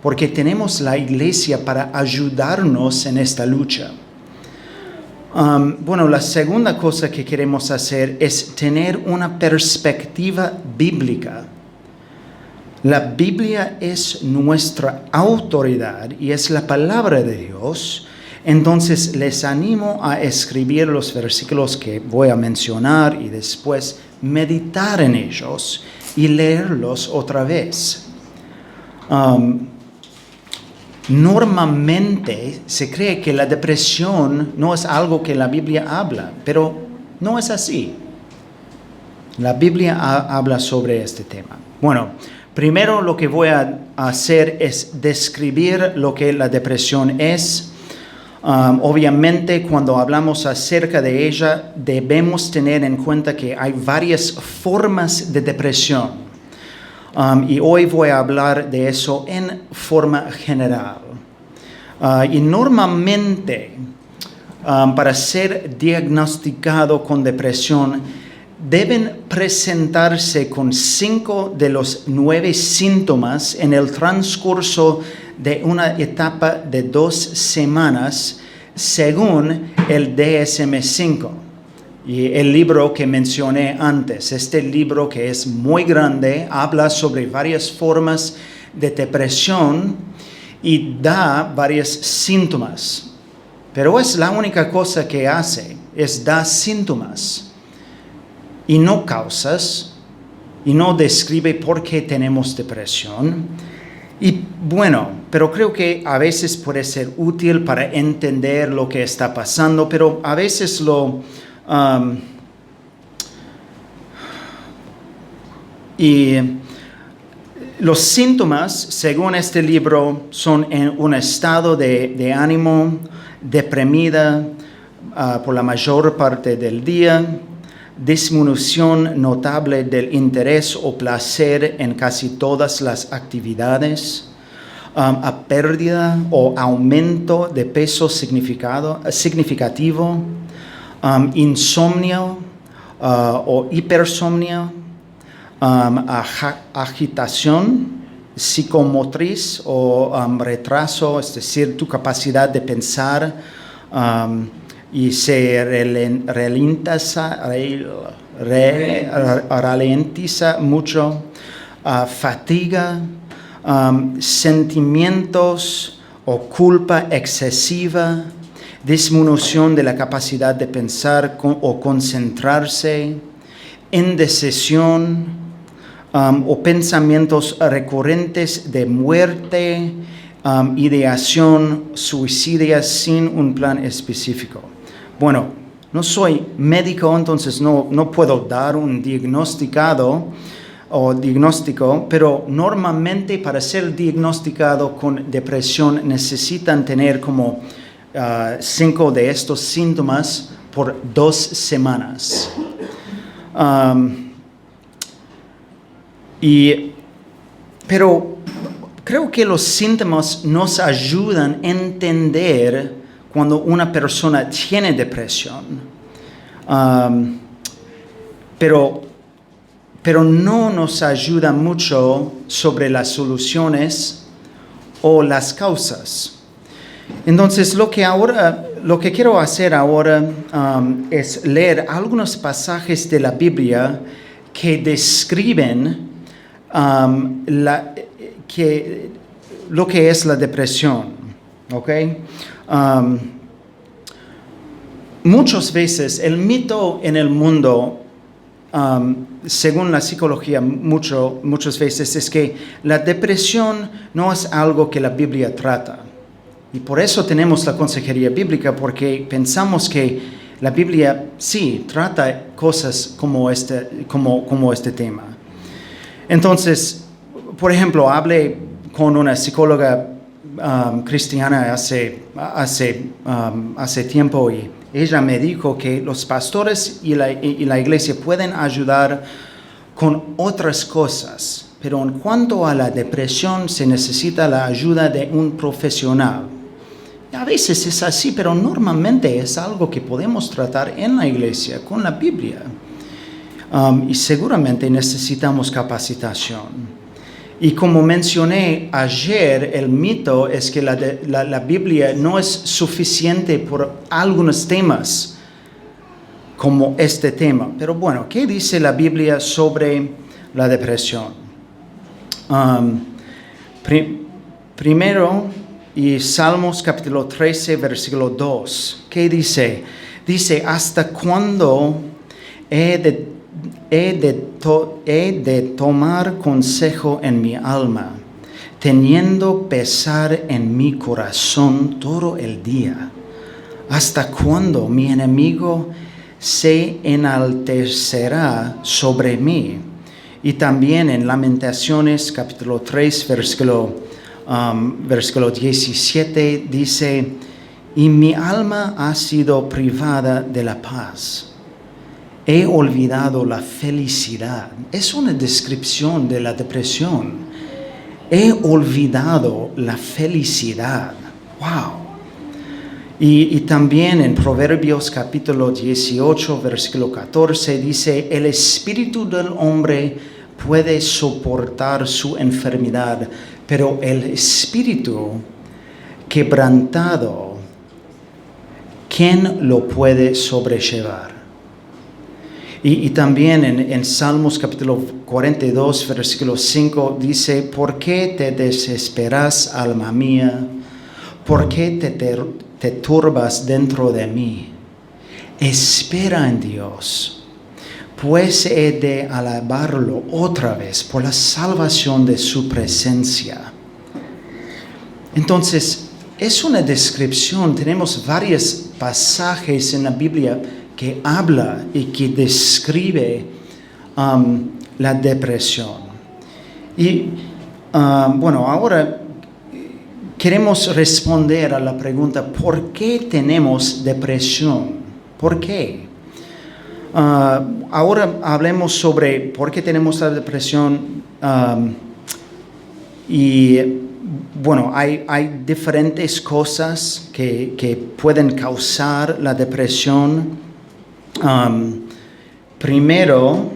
porque tenemos la iglesia para ayudarnos en esta lucha. Bueno, la segunda cosa que queremos hacer es tener una perspectiva bíblica. La Biblia es nuestra autoridad y es la palabra de Dios. Entonces les animo a escribir los versículos que voy a mencionar y después meditar en ellos y leerlos otra vez. Normalmente se cree que la depresión no es algo que la Biblia habla, pero no es así. La Biblia habla sobre este tema. Bueno, primero lo que voy a hacer es describir lo que la depresión es. Obviamente, cuando hablamos acerca de ella, debemos tener en cuenta que hay varias formas de depresión. Y hoy voy a hablar de eso en forma general. Y normalmente, para ser diagnosticado con depresión, deben presentarse con 5 de los 9 síntomas en el transcurso de una etapa de 2 semanas, según el DSM-5. Y el libro que mencioné antes, este libro que es muy grande, habla sobre varias formas de depresión y da varios síntomas. Pero es la única cosa que hace, es dar síntomas y no causas, y no describe por qué tenemos depresión. Y bueno, pero creo que a veces puede ser útil para entender lo que está pasando, pero a veces y los síntomas, según este libro, son en un estado de ánimo deprimida por la mayor parte del día, disminución notable del interés o placer en casi todas las actividades, a pérdida o aumento de peso significativo, insomnio o hipersomnio, agitación psicomotriz o retraso, es decir, tu capacidad de pensar y se ralentiza mucho, fatiga, sentimientos o culpa excesiva, disminución de la capacidad de pensar o concentrarse, indecisión o pensamientos recurrentes de muerte, ideación suicida sin un plan específico. Bueno, no soy médico, entonces no puedo dar un diagnóstico, pero normalmente para ser diagnosticado con depresión necesitan tener como 5 de estos síntomas por 2 semanas. Pero creo que los síntomas nos ayudan a entender cuando una persona tiene depresión, pero no nos ayuda mucho sobre las soluciones o las causas. Entonces, lo que quiero hacer ahora es leer algunos pasajes de la Biblia que describen lo que es la depresión, ¿ok? Muchas veces el mito en el mundo, según la psicología, muchas veces es que la depresión no es algo que la Biblia trata. Y por eso tenemos la consejería bíblica, porque pensamos que la Biblia sí trata cosas como este tema. Entonces, por ejemplo, hablé con una psicóloga cristiana hace tiempo y ella me dijo que los pastores y la iglesia pueden ayudar con otras cosas, pero en cuanto a la depresión se necesita la ayuda de un profesional. A veces es así, pero normalmente es algo que podemos tratar en la iglesia con la Biblia. Y seguramente necesitamos capacitación. Y como mencioné ayer, el mito es que la Biblia no es suficiente por algunos temas como este tema. Pero bueno, ¿qué dice la Biblia sobre la depresión? Primero, y Salmos capítulo 13, versículo 2. ¿Qué dice? Dice, ¿hasta cuándo he de tomar consejo en mi alma, teniendo pesar en mi corazón todo el día? ¿Hasta cuándo mi enemigo se enaltecerá sobre mí? Y también en Lamentaciones capítulo 3, versículo 17 dice, y mi alma ha sido privada de la paz. He olvidado la felicidad. Es una descripción de la depresión. He olvidado la felicidad. ¡Wow! Y también en Proverbios capítulo 18, versículo 14 dice, el espíritu del hombre puede soportar su enfermedad, pero el espíritu quebrantado, ¿quién lo puede sobrellevar? Y también en Salmos capítulo 42, versículo 5 dice, ¿por qué te desesperas, alma mía? ¿Por qué te turbas dentro de mí? Espera en Dios, pues he de alabarlo otra vez por la salvación de su presencia. Entonces, es una descripción, tenemos varios pasajes en la Biblia que habla y que describe la depresión. Y bueno, ahora queremos responder a la pregunta, ¿por qué tenemos depresión? ¿Por qué? Ahora hablemos sobre por qué tenemos la depresión. Y bueno, hay diferentes cosas que pueden causar la depresión. Primero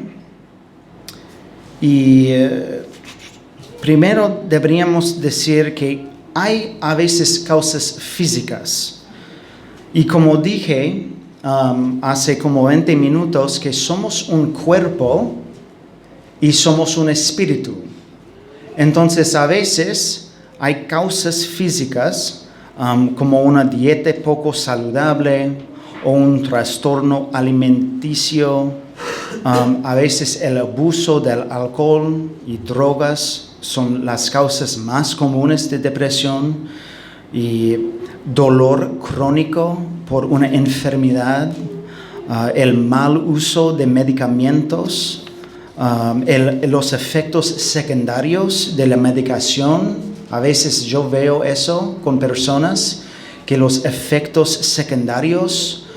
deberíamos decir que hay a veces causas físicas. Y como dije hace como 20 minutos, que somos un cuerpo y somos un espíritu. Entonces a veces hay causas físicas como una dieta poco saludable o un trastorno alimenticio. A veces el abuso del alcohol y drogas son las causas más comunes de depresión, y dolor crónico por una enfermedad, el mal uso de medicamentos, los efectos secundarios de la medicación. A veces yo veo eso con personas, que los efectos secundarios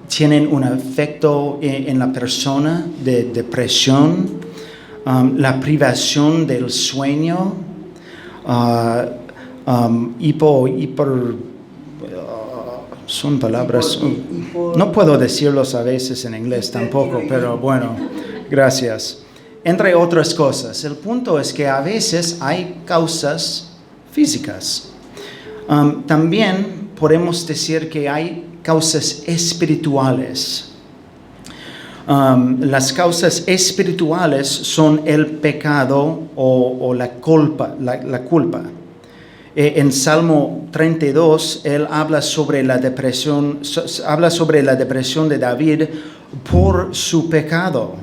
tienen un efecto en la persona de depresión, la privación del sueño, son palabras, no puedo decirlos a veces en inglés tampoco, pero bueno, gracias. Entre otras cosas, el punto es que a veces hay causas físicas. También podemos decir que hay causas espirituales. Las causas espirituales son el pecado o la culpa. En Salmo 32, él habla sobre la depresión de David por su pecado.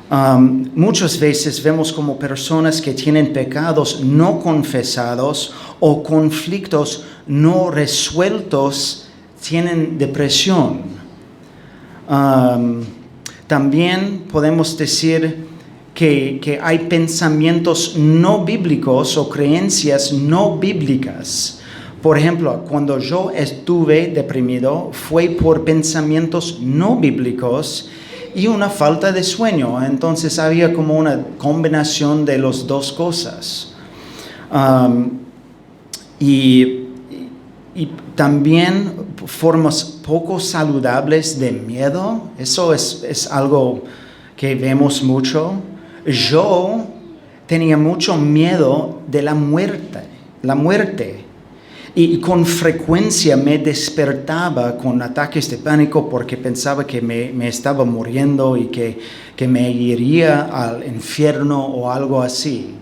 Muchas veces vemos como personas que tienen pecados no confesados o conflictos no resueltos tienen depresión. También podemos decir que hay pensamientos no bíblicos o creencias no bíblicas. Por ejemplo, cuando yo estuve deprimido fue por pensamientos no bíblicos y una falta de sueño. Entonces había como una combinación de las dos cosas. Y también formas poco saludables de miedo. Eso es algo que vemos mucho. Yo tenía mucho miedo de la muerte. Y con frecuencia me despertaba con ataques de pánico porque pensaba que me estaba muriendo y que me iría al infierno o algo así.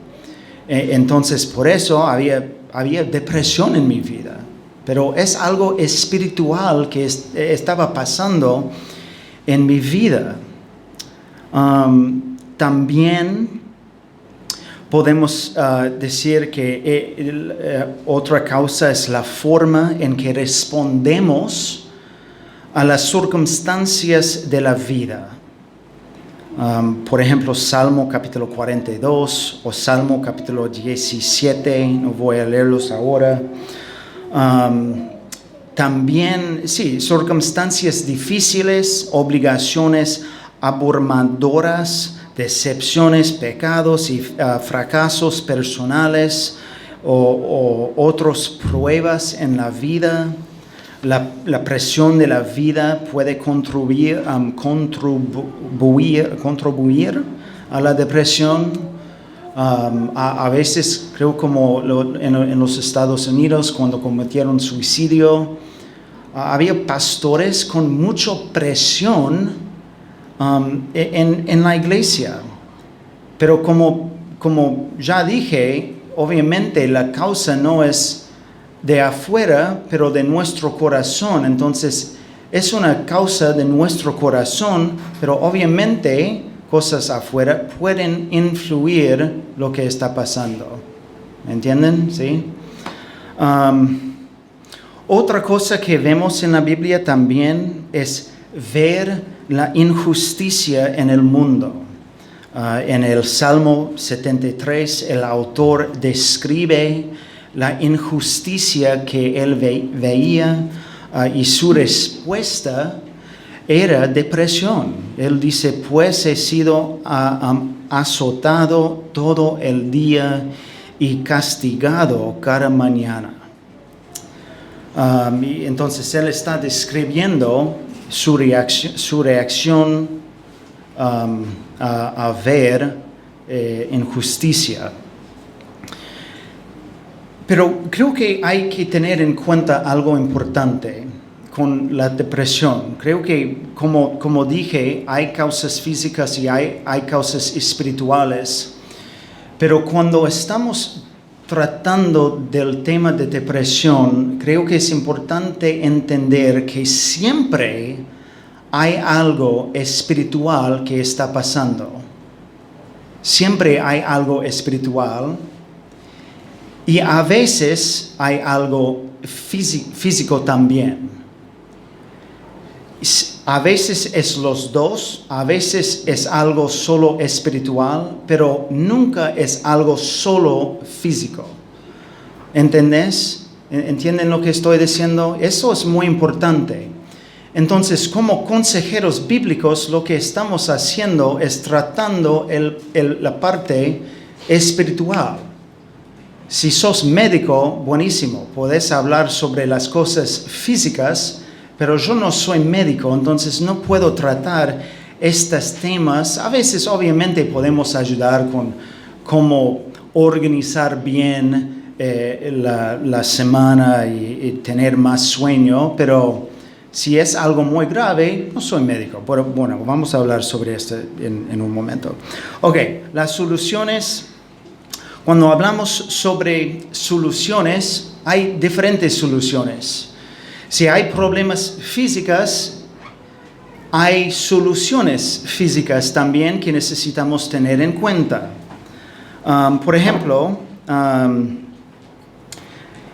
Entonces, por eso había depresión en mi vida. Pero es algo espiritual que estaba pasando en mi vida. También podemos decir que otra causa es la forma en que respondemos a las circunstancias de la vida. Por ejemplo, Salmo capítulo 42 o Salmo capítulo 17, no voy a leerlos ahora. También, sí, circunstancias difíciles, obligaciones abrumadoras, decepciones, pecados y fracasos personales o otras pruebas en la vida. La presión de la vida puede contribuir a la depresión. A veces, creo como en los Estados Unidos, cuando cometieron suicidio, había pastores con mucha presión en la iglesia. Pero como ya dije, obviamente la causa no es de afuera, pero de nuestro corazón. Entonces, es una causa de nuestro corazón, pero obviamente cosas afuera pueden influir lo que está pasando. ¿Me entienden? ¿Sí? Otra cosa que vemos en la Biblia también es ver la injusticia en el mundo. En el Salmo 73, el autor describe la injusticia que él veía y su respuesta era depresión. Él dice, pues he sido azotado todo el día y castigado cada mañana. Y entonces él está describiendo su reacción a ver injusticia. Pero creo que hay que tener en cuenta algo importante con la depresión. Creo que, como dije, hay causas físicas y hay causas espirituales. Pero cuando estamos tratando del tema de depresión, creo que es importante entender que siempre hay algo espiritual que está pasando. Siempre hay algo espiritual. Y a veces hay algo físico también. A veces es los dos, a veces es algo solo espiritual, pero nunca es algo solo físico. ¿Entendés? ¿Entienden lo que estoy diciendo? Eso es muy importante. Entonces, como consejeros bíblicos, lo que estamos haciendo es tratando la parte espiritual. Si sos médico, buenísimo, podés hablar sobre las cosas físicas, pero yo no soy médico, entonces no puedo tratar estos temas. A veces, obviamente, podemos ayudar con cómo organizar bien la semana y tener más sueño, pero si es algo muy grave, no soy médico. Pero bueno, vamos a hablar sobre esto en un momento. Ok, las soluciones. Cuando hablamos sobre soluciones, hay diferentes soluciones. Si hay problemas físicos, hay soluciones físicas también que necesitamos tener en cuenta. Por ejemplo,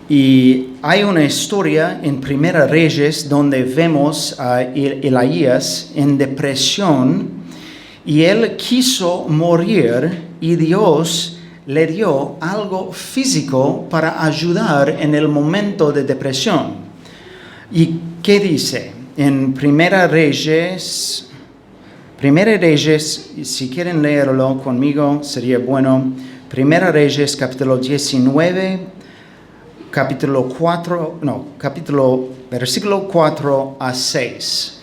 y hay una historia en Primera Reyes donde vemos a Elías en depresión y él quiso morir y Dios le dio algo físico para ayudar en el momento de depresión. ¿Y qué dice? En Primera Reyes, si quieren leerlo conmigo, sería bueno. Primera Reyes, capítulo 19, versículo 4 a 6.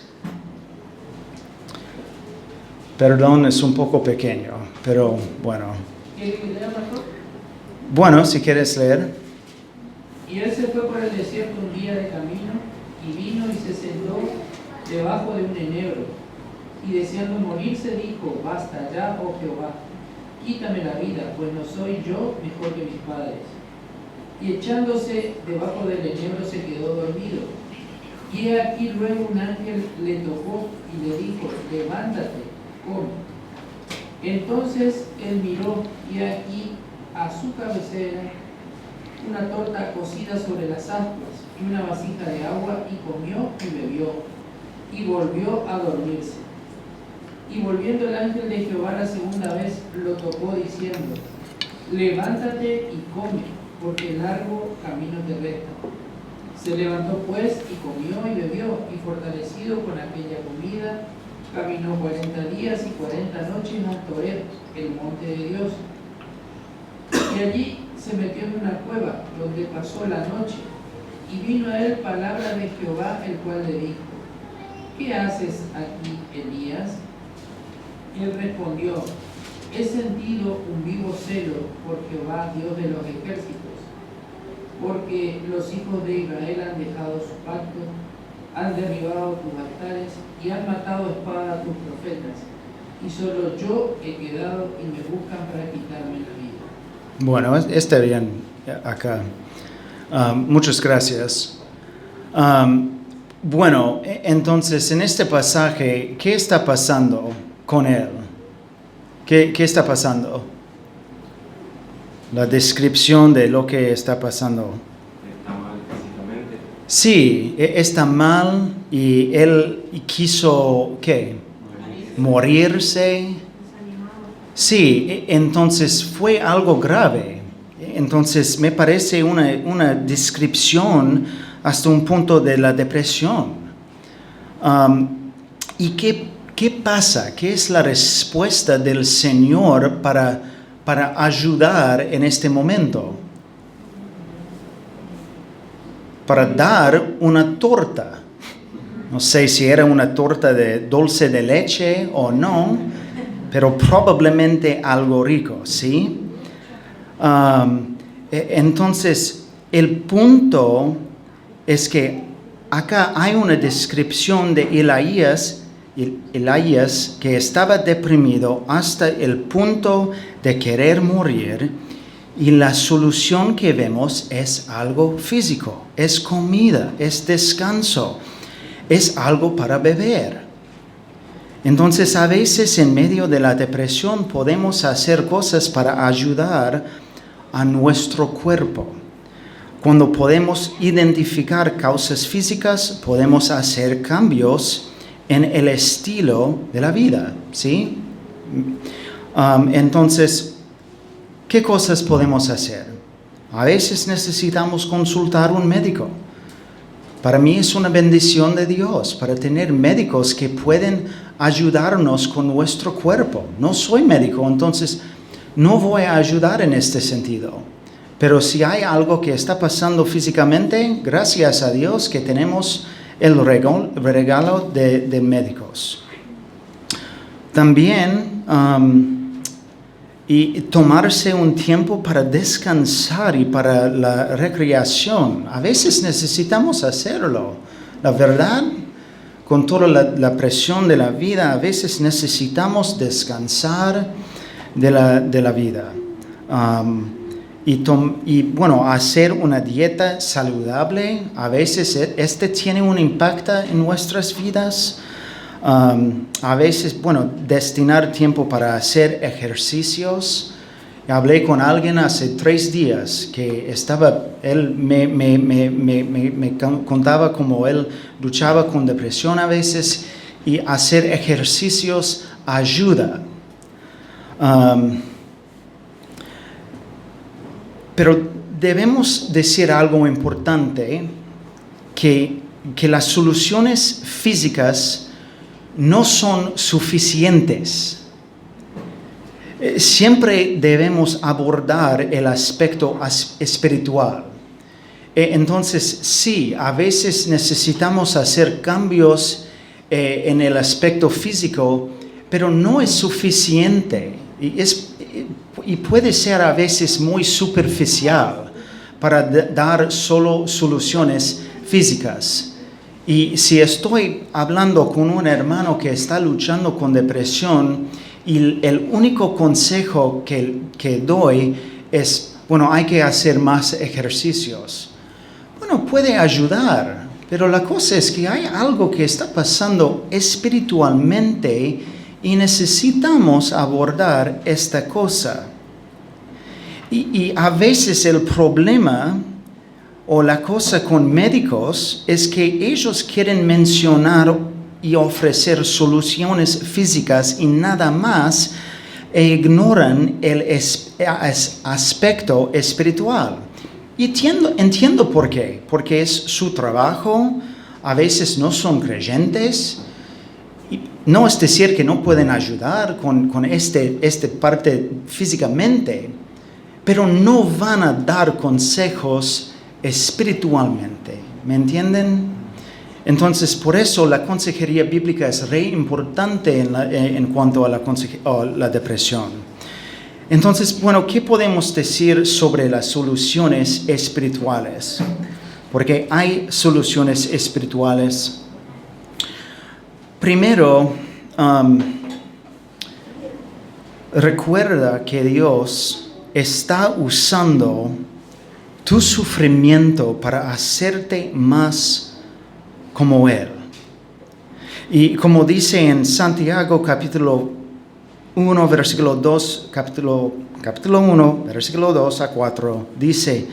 Perdón, es un poco pequeño, pero bueno. ¿Quiere que lea, pastor? Bueno, si quieres leer. Y él se fue por el desierto un día de camino, y vino y se sentó debajo de un enebro, y deseando morirse dijo: basta ya, oh Jehová, quítame la vida, pues no soy yo mejor que mis padres. Y echándose debajo del enebro se quedó dormido. Y he aquí luego un ángel le tocó y le dijo: levántate, come. Entonces él miró, y he aquí a su cabecera una torta cocida sobre las ascuas y una vasija de agua, y comió y bebió, y volvió a dormirse. Y volviendo el ángel de Jehová la segunda vez, lo tocó diciendo: levántate y come, porque largo camino te resta. Se levantó pues y comió y bebió, y fortalecido con aquella comida, caminó 40 días y 40 noches hasta Horeb, el monte de Dios. Y allí se metió en una cueva, donde pasó la noche. Y vino a él palabra de Jehová, el cual le dijo: ¿qué haces aquí, Elías? Y él respondió: he sentido un vivo celo por Jehová, Dios de los ejércitos, porque los hijos de Israel han dejado su pacto, han derribado tus altares y han matado a espada a tus profetas, y solo yo he quedado y me buscan para quitarme la vida. Bueno, está bien acá. Muchas gracias. Bueno, entonces en este pasaje, ¿qué está pasando con él? ¿Qué está pasando? La descripción de lo que está pasando. Está mal físicamente. Sí, está mal y él quiso, ¿qué? Morirse. Sí, entonces fue algo grave. Entonces me parece una descripción hasta un punto de la depresión. ¿Y qué pasa? ¿Qué es la respuesta del Señor para ayudar en este momento? Para dar una torta. No sé si era una torta de dulce de leche o no, pero probablemente algo rico, ¿sí? Entonces, el punto es que acá hay una descripción de Elías que estaba deprimido hasta el punto de querer morir, y la solución que vemos es algo físico, es comida, es descanso, es algo para beber. Entonces, a veces en medio de la depresión podemos hacer cosas para ayudar a nuestro cuerpo. Cuando podemos identificar causas físicas, podemos hacer cambios en el estilo de la vida, ¿sí? Entonces, ¿qué cosas podemos hacer? A veces necesitamos consultar a un médico. Para mí es una bendición de Dios para tener médicos que pueden ayudarnos con nuestro cuerpo. No soy médico, entonces no voy a ayudar en este sentido. Pero si hay algo que está pasando físicamente, gracias a Dios que tenemos el regalo de médicos. También, y tomarse un tiempo para descansar y para la recreación. A veces necesitamos hacerlo, la verdad. Con toda la presión de la vida, a veces necesitamos descansar de la vida. Y bueno, hacer una dieta saludable, a veces tiene un impacto en nuestras vidas. A veces, bueno, destinar tiempo para hacer ejercicios. Hablé con alguien hace 3 días que él me contaba cómo él luchaba con depresión a veces, y hacer ejercicios ayuda. Pero debemos decir algo importante, que las soluciones físicas no son suficientes. Siempre debemos abordar el aspecto espiritual. Entonces, sí, a veces necesitamos hacer cambios en el aspecto físico, pero no es suficiente. y puede ser a veces muy superficial para dar solo soluciones físicas. Y si estoy hablando con un hermano que está luchando con depresión y el único consejo que doy es, bueno, hay que hacer más ejercicios. Bueno, puede ayudar, pero la cosa es que hay algo que está pasando espiritualmente y necesitamos abordar esta cosa. Y a veces el problema o la cosa con médicos es que ellos quieren mencionar y ofrecer soluciones físicas y nada más e ignoran el aspecto espiritual. Y entiendo por qué, porque es su trabajo, a veces no son creyentes. Y no es decir que no pueden ayudar con este parte físicamente, pero no van a dar consejos espiritualmente, ¿me entienden? Entonces, por eso la consejería bíblica es re importante en cuanto a la depresión. Entonces, bueno, ¿qué podemos decir sobre las soluciones espirituales? Porque hay soluciones espirituales. Primero, recuerda que Dios está usando tu sufrimiento para hacerte más como Él. Y como dice en Santiago capítulo 1, versículo 2, capítulo 1, versículo 2 a 4, dice: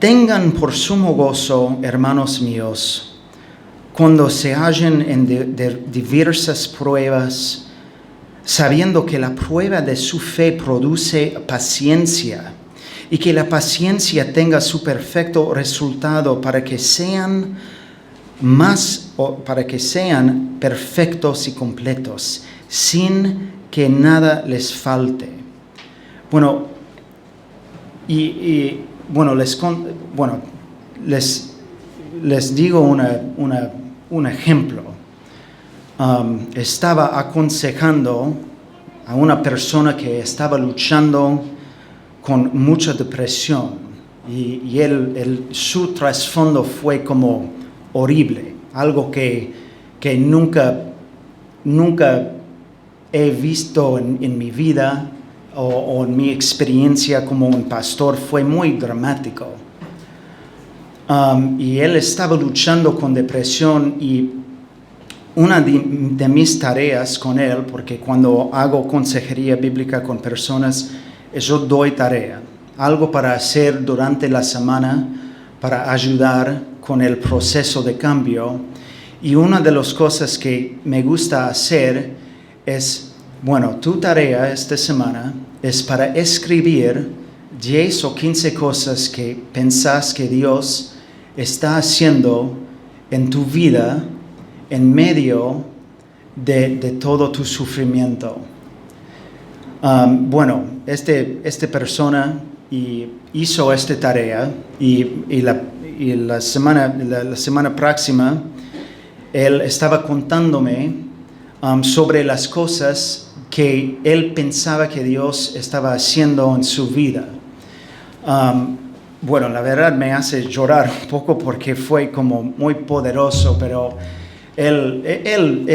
tengan por sumo gozo, hermanos míos, cuando se hallen en diversas pruebas, sabiendo que la prueba de su fe produce paciencia, y que la paciencia tenga su perfecto resultado para que sean perfectos y completos, sin que nada les falte. Bueno, les digo un ejemplo. Estaba aconsejando a una persona que estaba luchando con mucha depresión y su trasfondo fue como horrible, algo que nunca he visto en mi vida o en mi experiencia como un pastor. Fue muy dramático. Y él estaba luchando con depresión, y una de mis tareas con él, porque cuando hago consejería bíblica con personas, yo doy tarea, algo para hacer durante la semana para ayudar con el proceso de cambio. Y una de las cosas que me gusta hacer es, bueno, tu tarea esta semana es para escribir 10 o 15 cosas que pensás que Dios está haciendo en tu vida en medio de todo tu sufrimiento. Esta persona hizo esta tarea y la semana próxima él estaba contándome sobre las cosas que él pensaba que Dios estaba haciendo en su vida. La verdad me hace llorar un poco porque fue como muy poderoso, pero él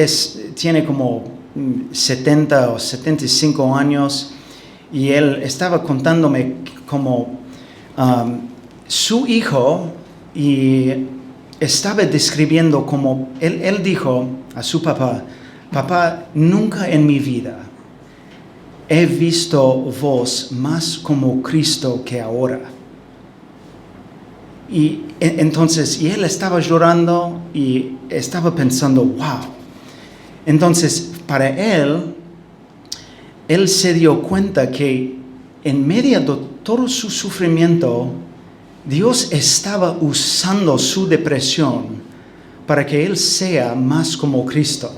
tiene como 70 o 75 años y él estaba contándome como su hijo, y estaba describiendo como él dijo a su papá: papá, nunca en mi vida he visto vos más como Cristo que ahora. Y entonces, él estaba llorando y estaba pensando, wow. Entonces, para él se dio cuenta que en medio de todo su sufrimiento, Dios estaba usando su depresión para que él sea más como Cristo.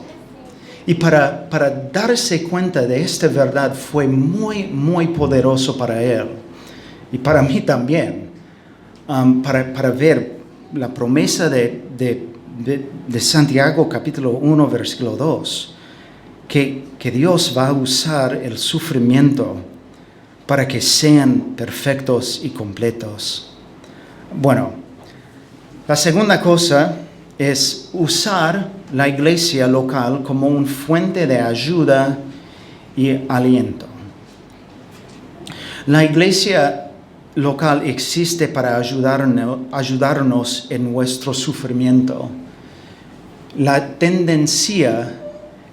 Y para darse cuenta de esta verdad fue muy, muy poderoso para él. Y para mí también. Para ver la promesa de Santiago capítulo 1 versículo 2, que Dios va a usar el sufrimiento para que sean perfectos y completos. Bueno, la segunda cosa es usar la iglesia local como una fuente de ayuda y aliento. La iglesia local existe para ayudarnos en nuestro sufrimiento. La tendencia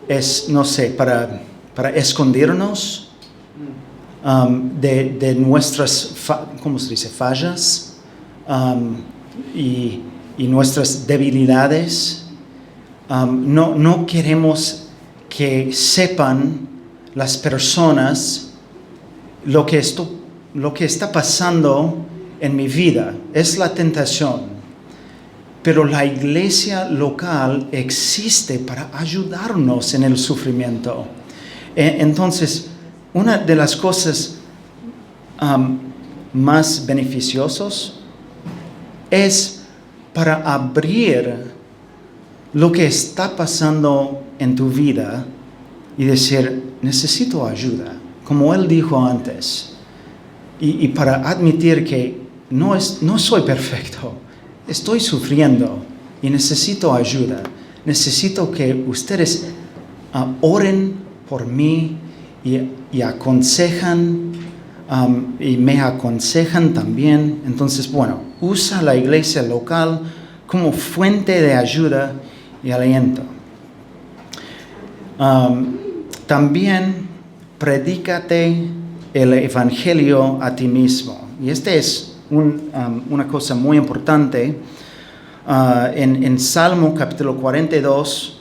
es, no sé, para escondernos de nuestras, ¿cómo se dice?, fallas y nuestras debilidades. No queremos que sepan las personas lo que está pasando en mi vida. Es la tentación. Pero la iglesia local existe para ayudarnos en el sufrimiento. Entonces, una de las cosas más beneficiosas es para abrir lo que está pasando en tu vida y decir, necesito ayuda, como él dijo antes. Y para admitir que no soy perfecto. Estoy sufriendo y necesito ayuda. Necesito que ustedes oren por mí y aconsejan y me aconsejan también. Entonces, bueno, usa la iglesia local como fuente de ayuda y aliento. También predícate el evangelio a ti mismo. Y este es una cosa muy importante. En Salmo capítulo 42,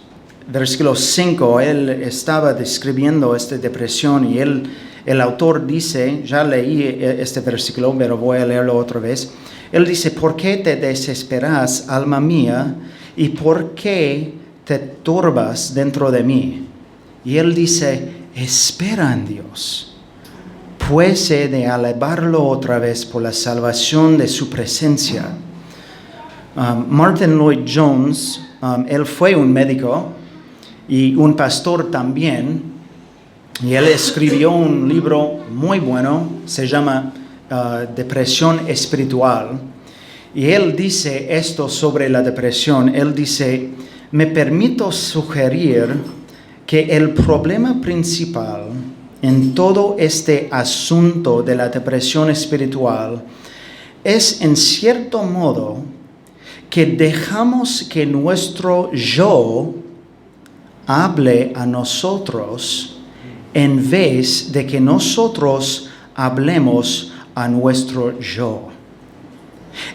versículo 5, él estaba describiendo esta depresión y el autor dice, ya leí este versículo, pero voy a leerlo otra vez. Él dice, ¿por qué te desesperas, alma mía? ¿Y por qué te turbas dentro de mí? Y él dice, espera en Dios, pues he de alabarlo otra vez por la salvación de su presencia. Martin Lloyd Jones, él fue un médico y un pastor también, y él escribió un libro muy bueno, se llama Depresión Espiritual, y él dice esto sobre la depresión. Él dice, me permito sugerir que el problema principal en todo este asunto de la depresión espiritual es, en cierto modo, que dejamos que nuestro yo hable a nosotros en vez de que nosotros hablemos a nuestro yo.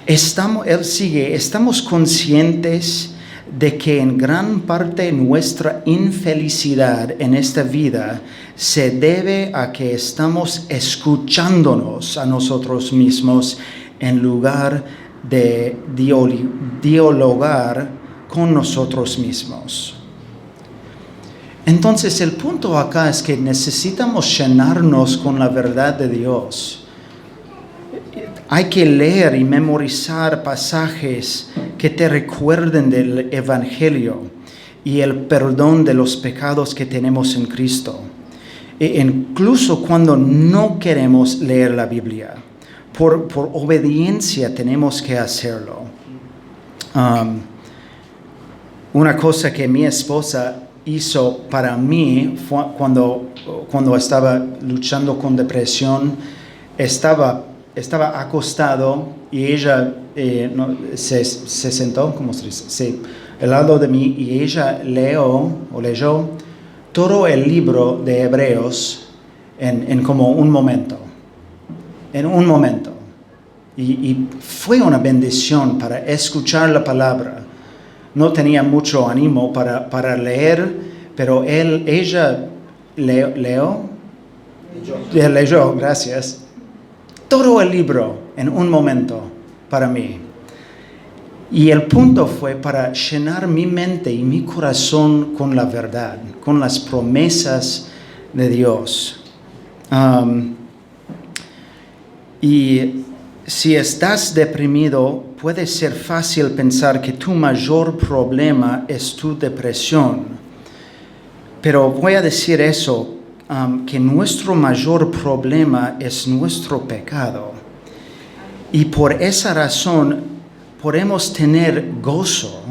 Él sigue, estamos conscientes de que en gran parte nuestra infelicidad en esta vida se debe a que estamos escuchándonos a nosotros mismos en lugar de dialogar con nosotros mismos. Entonces el punto acá es que necesitamos llenarnos con la verdad de Dios. Hay que leer y memorizar pasajes que te recuerden del Evangelio y el perdón de los pecados que tenemos en Cristo. Incluso cuando no queremos leer la Biblia, por obediencia tenemos que hacerlo. Una cosa que mi esposa hizo para mí fue cuando estaba luchando con depresión, estaba acostado y ella se sentó, ¿cómo se dice? Sí, al lado de mí, y ella leyó todo el libro de Hebreos en como un momento. En un momento. Y fue una bendición para escuchar la palabra. No tenía mucho ánimo para leer, pero ella leyó, gracias, todo el libro en un momento para mí. Y el punto fue para llenar mi mente y mi corazón con la verdad, con las promesas de Dios. Y si estás deprimido, puede ser fácil pensar que tu mayor problema es tu depresión. Pero voy a decir eso, que nuestro mayor problema es nuestro pecado. Y por esa razón podemos tener gozo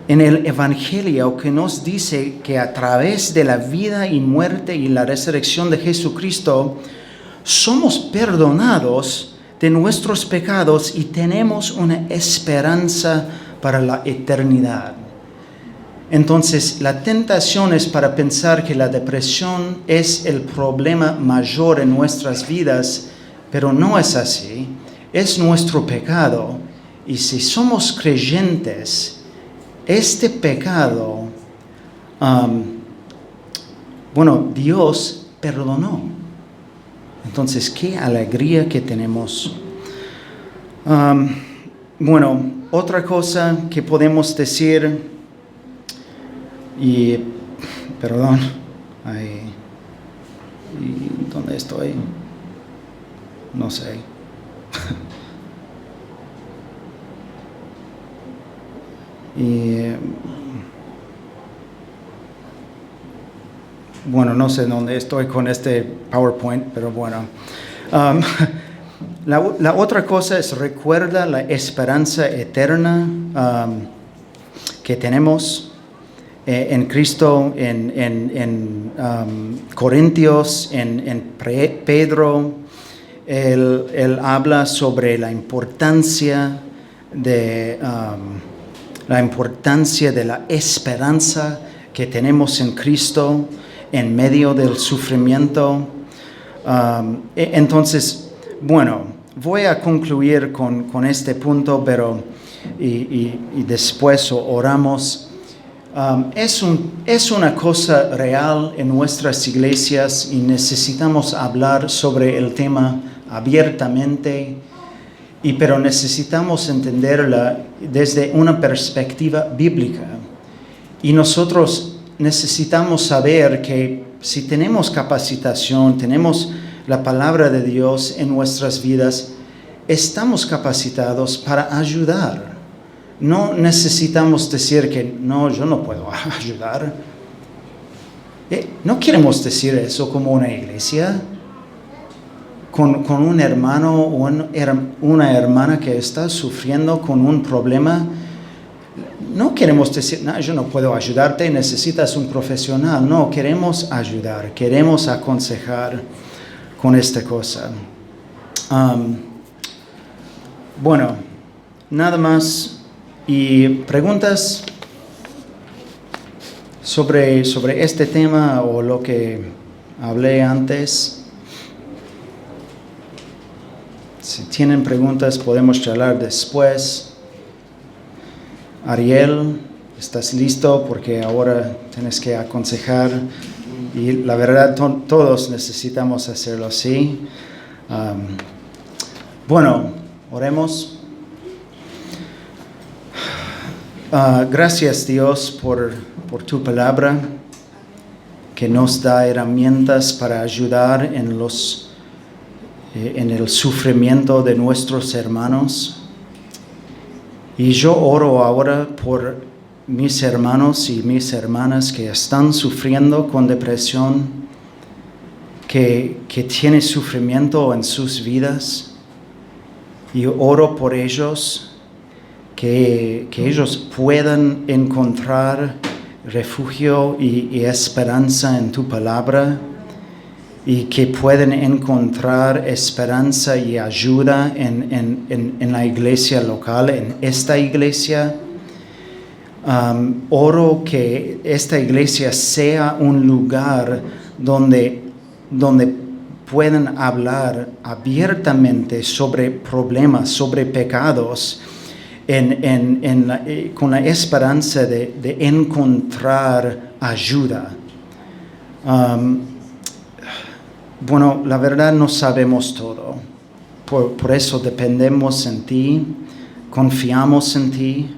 en el Evangelio que nos dice que a través de la vida y muerte y la resurrección de Jesucristo somos perdonados de nuestros pecados y tenemos una esperanza para la eternidad. Entonces, la tentación es para pensar que la depresión es el problema mayor en nuestras vidas, pero no es así. Es nuestro pecado. Y si somos creyentes, este pecado, Dios perdonó. Entonces, qué alegría que tenemos. Otra cosa que podemos decir, ¿dónde estoy? No sé. No sé dónde estoy con este PowerPoint, pero bueno. La otra cosa es recuerda la esperanza eterna que tenemos en Cristo, en Corintios, en Pedro. Él habla sobre la importancia de la esperanza que tenemos en Cristo en medio del sufrimiento. Entonces, voy a concluir con este punto, pero y después oramos. Es una cosa real en nuestras iglesias y necesitamos hablar sobre el tema abiertamente, pero necesitamos entenderla desde una perspectiva bíblica. Y nosotros necesitamos saber que si tenemos capacitación, tenemos la palabra de Dios en nuestras vidas, estamos capacitados para ayudar. No necesitamos decir que no, yo no puedo ayudar. No queremos decir eso como una iglesia, con un hermano o una hermana que está sufriendo con un problema. No queremos decir, no, yo no puedo ayudarte, necesitas un profesional. No, queremos ayudar, queremos aconsejar con esta cosa. Nada más. ¿Y preguntas sobre este tema o lo que hablé antes? Si tienen preguntas, podemos charlar después. Ariel, ¿estás listo? Porque ahora tienes que aconsejar. Y la verdad, todos necesitamos hacerlo así. Oremos. Gracias, Dios, por tu palabra que nos da herramientas para ayudar en el sufrimiento de nuestros hermanos. Y yo oro ahora por mis hermanos y mis hermanas que están sufriendo con depresión, que tienen sufrimiento en sus vidas. Y oro por ellos. Que ellos puedan encontrar refugio y esperanza en tu palabra y que puedan encontrar esperanza y ayuda en la iglesia local, en esta iglesia. Oro que esta iglesia sea un lugar donde puedan hablar abiertamente sobre problemas, sobre pecados, con la esperanza de encontrar ayuda. La verdad no sabemos todo. Por eso dependemos en ti, confiamos en ti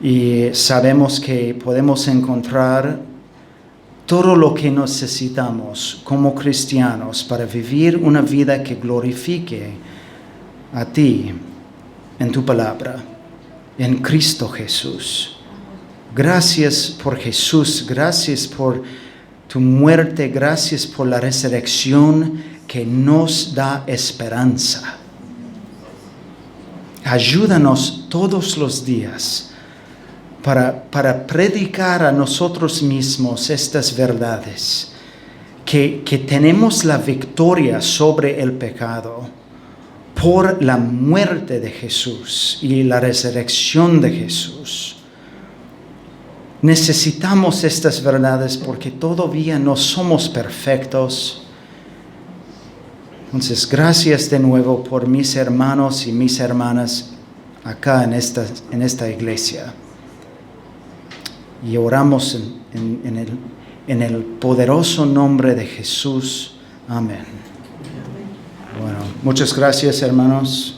y sabemos que podemos encontrar todo lo que necesitamos como cristianos para vivir una vida que glorifique a ti. En tu palabra, en Cristo Jesús. Gracias por Jesús, gracias por tu muerte, gracias por la resurrección que nos da esperanza. Ayúdanos todos los días para predicar a nosotros mismos estas verdades, que tenemos la victoria sobre el pecado por la muerte de Jesús y la resurrección de Jesús. Necesitamos estas verdades porque todavía no somos perfectos. Entonces, gracias de nuevo por mis hermanos y mis hermanas acá en esta iglesia. Y oramos en el poderoso nombre de Jesús. Amén. Bueno, muchas gracias, hermanos.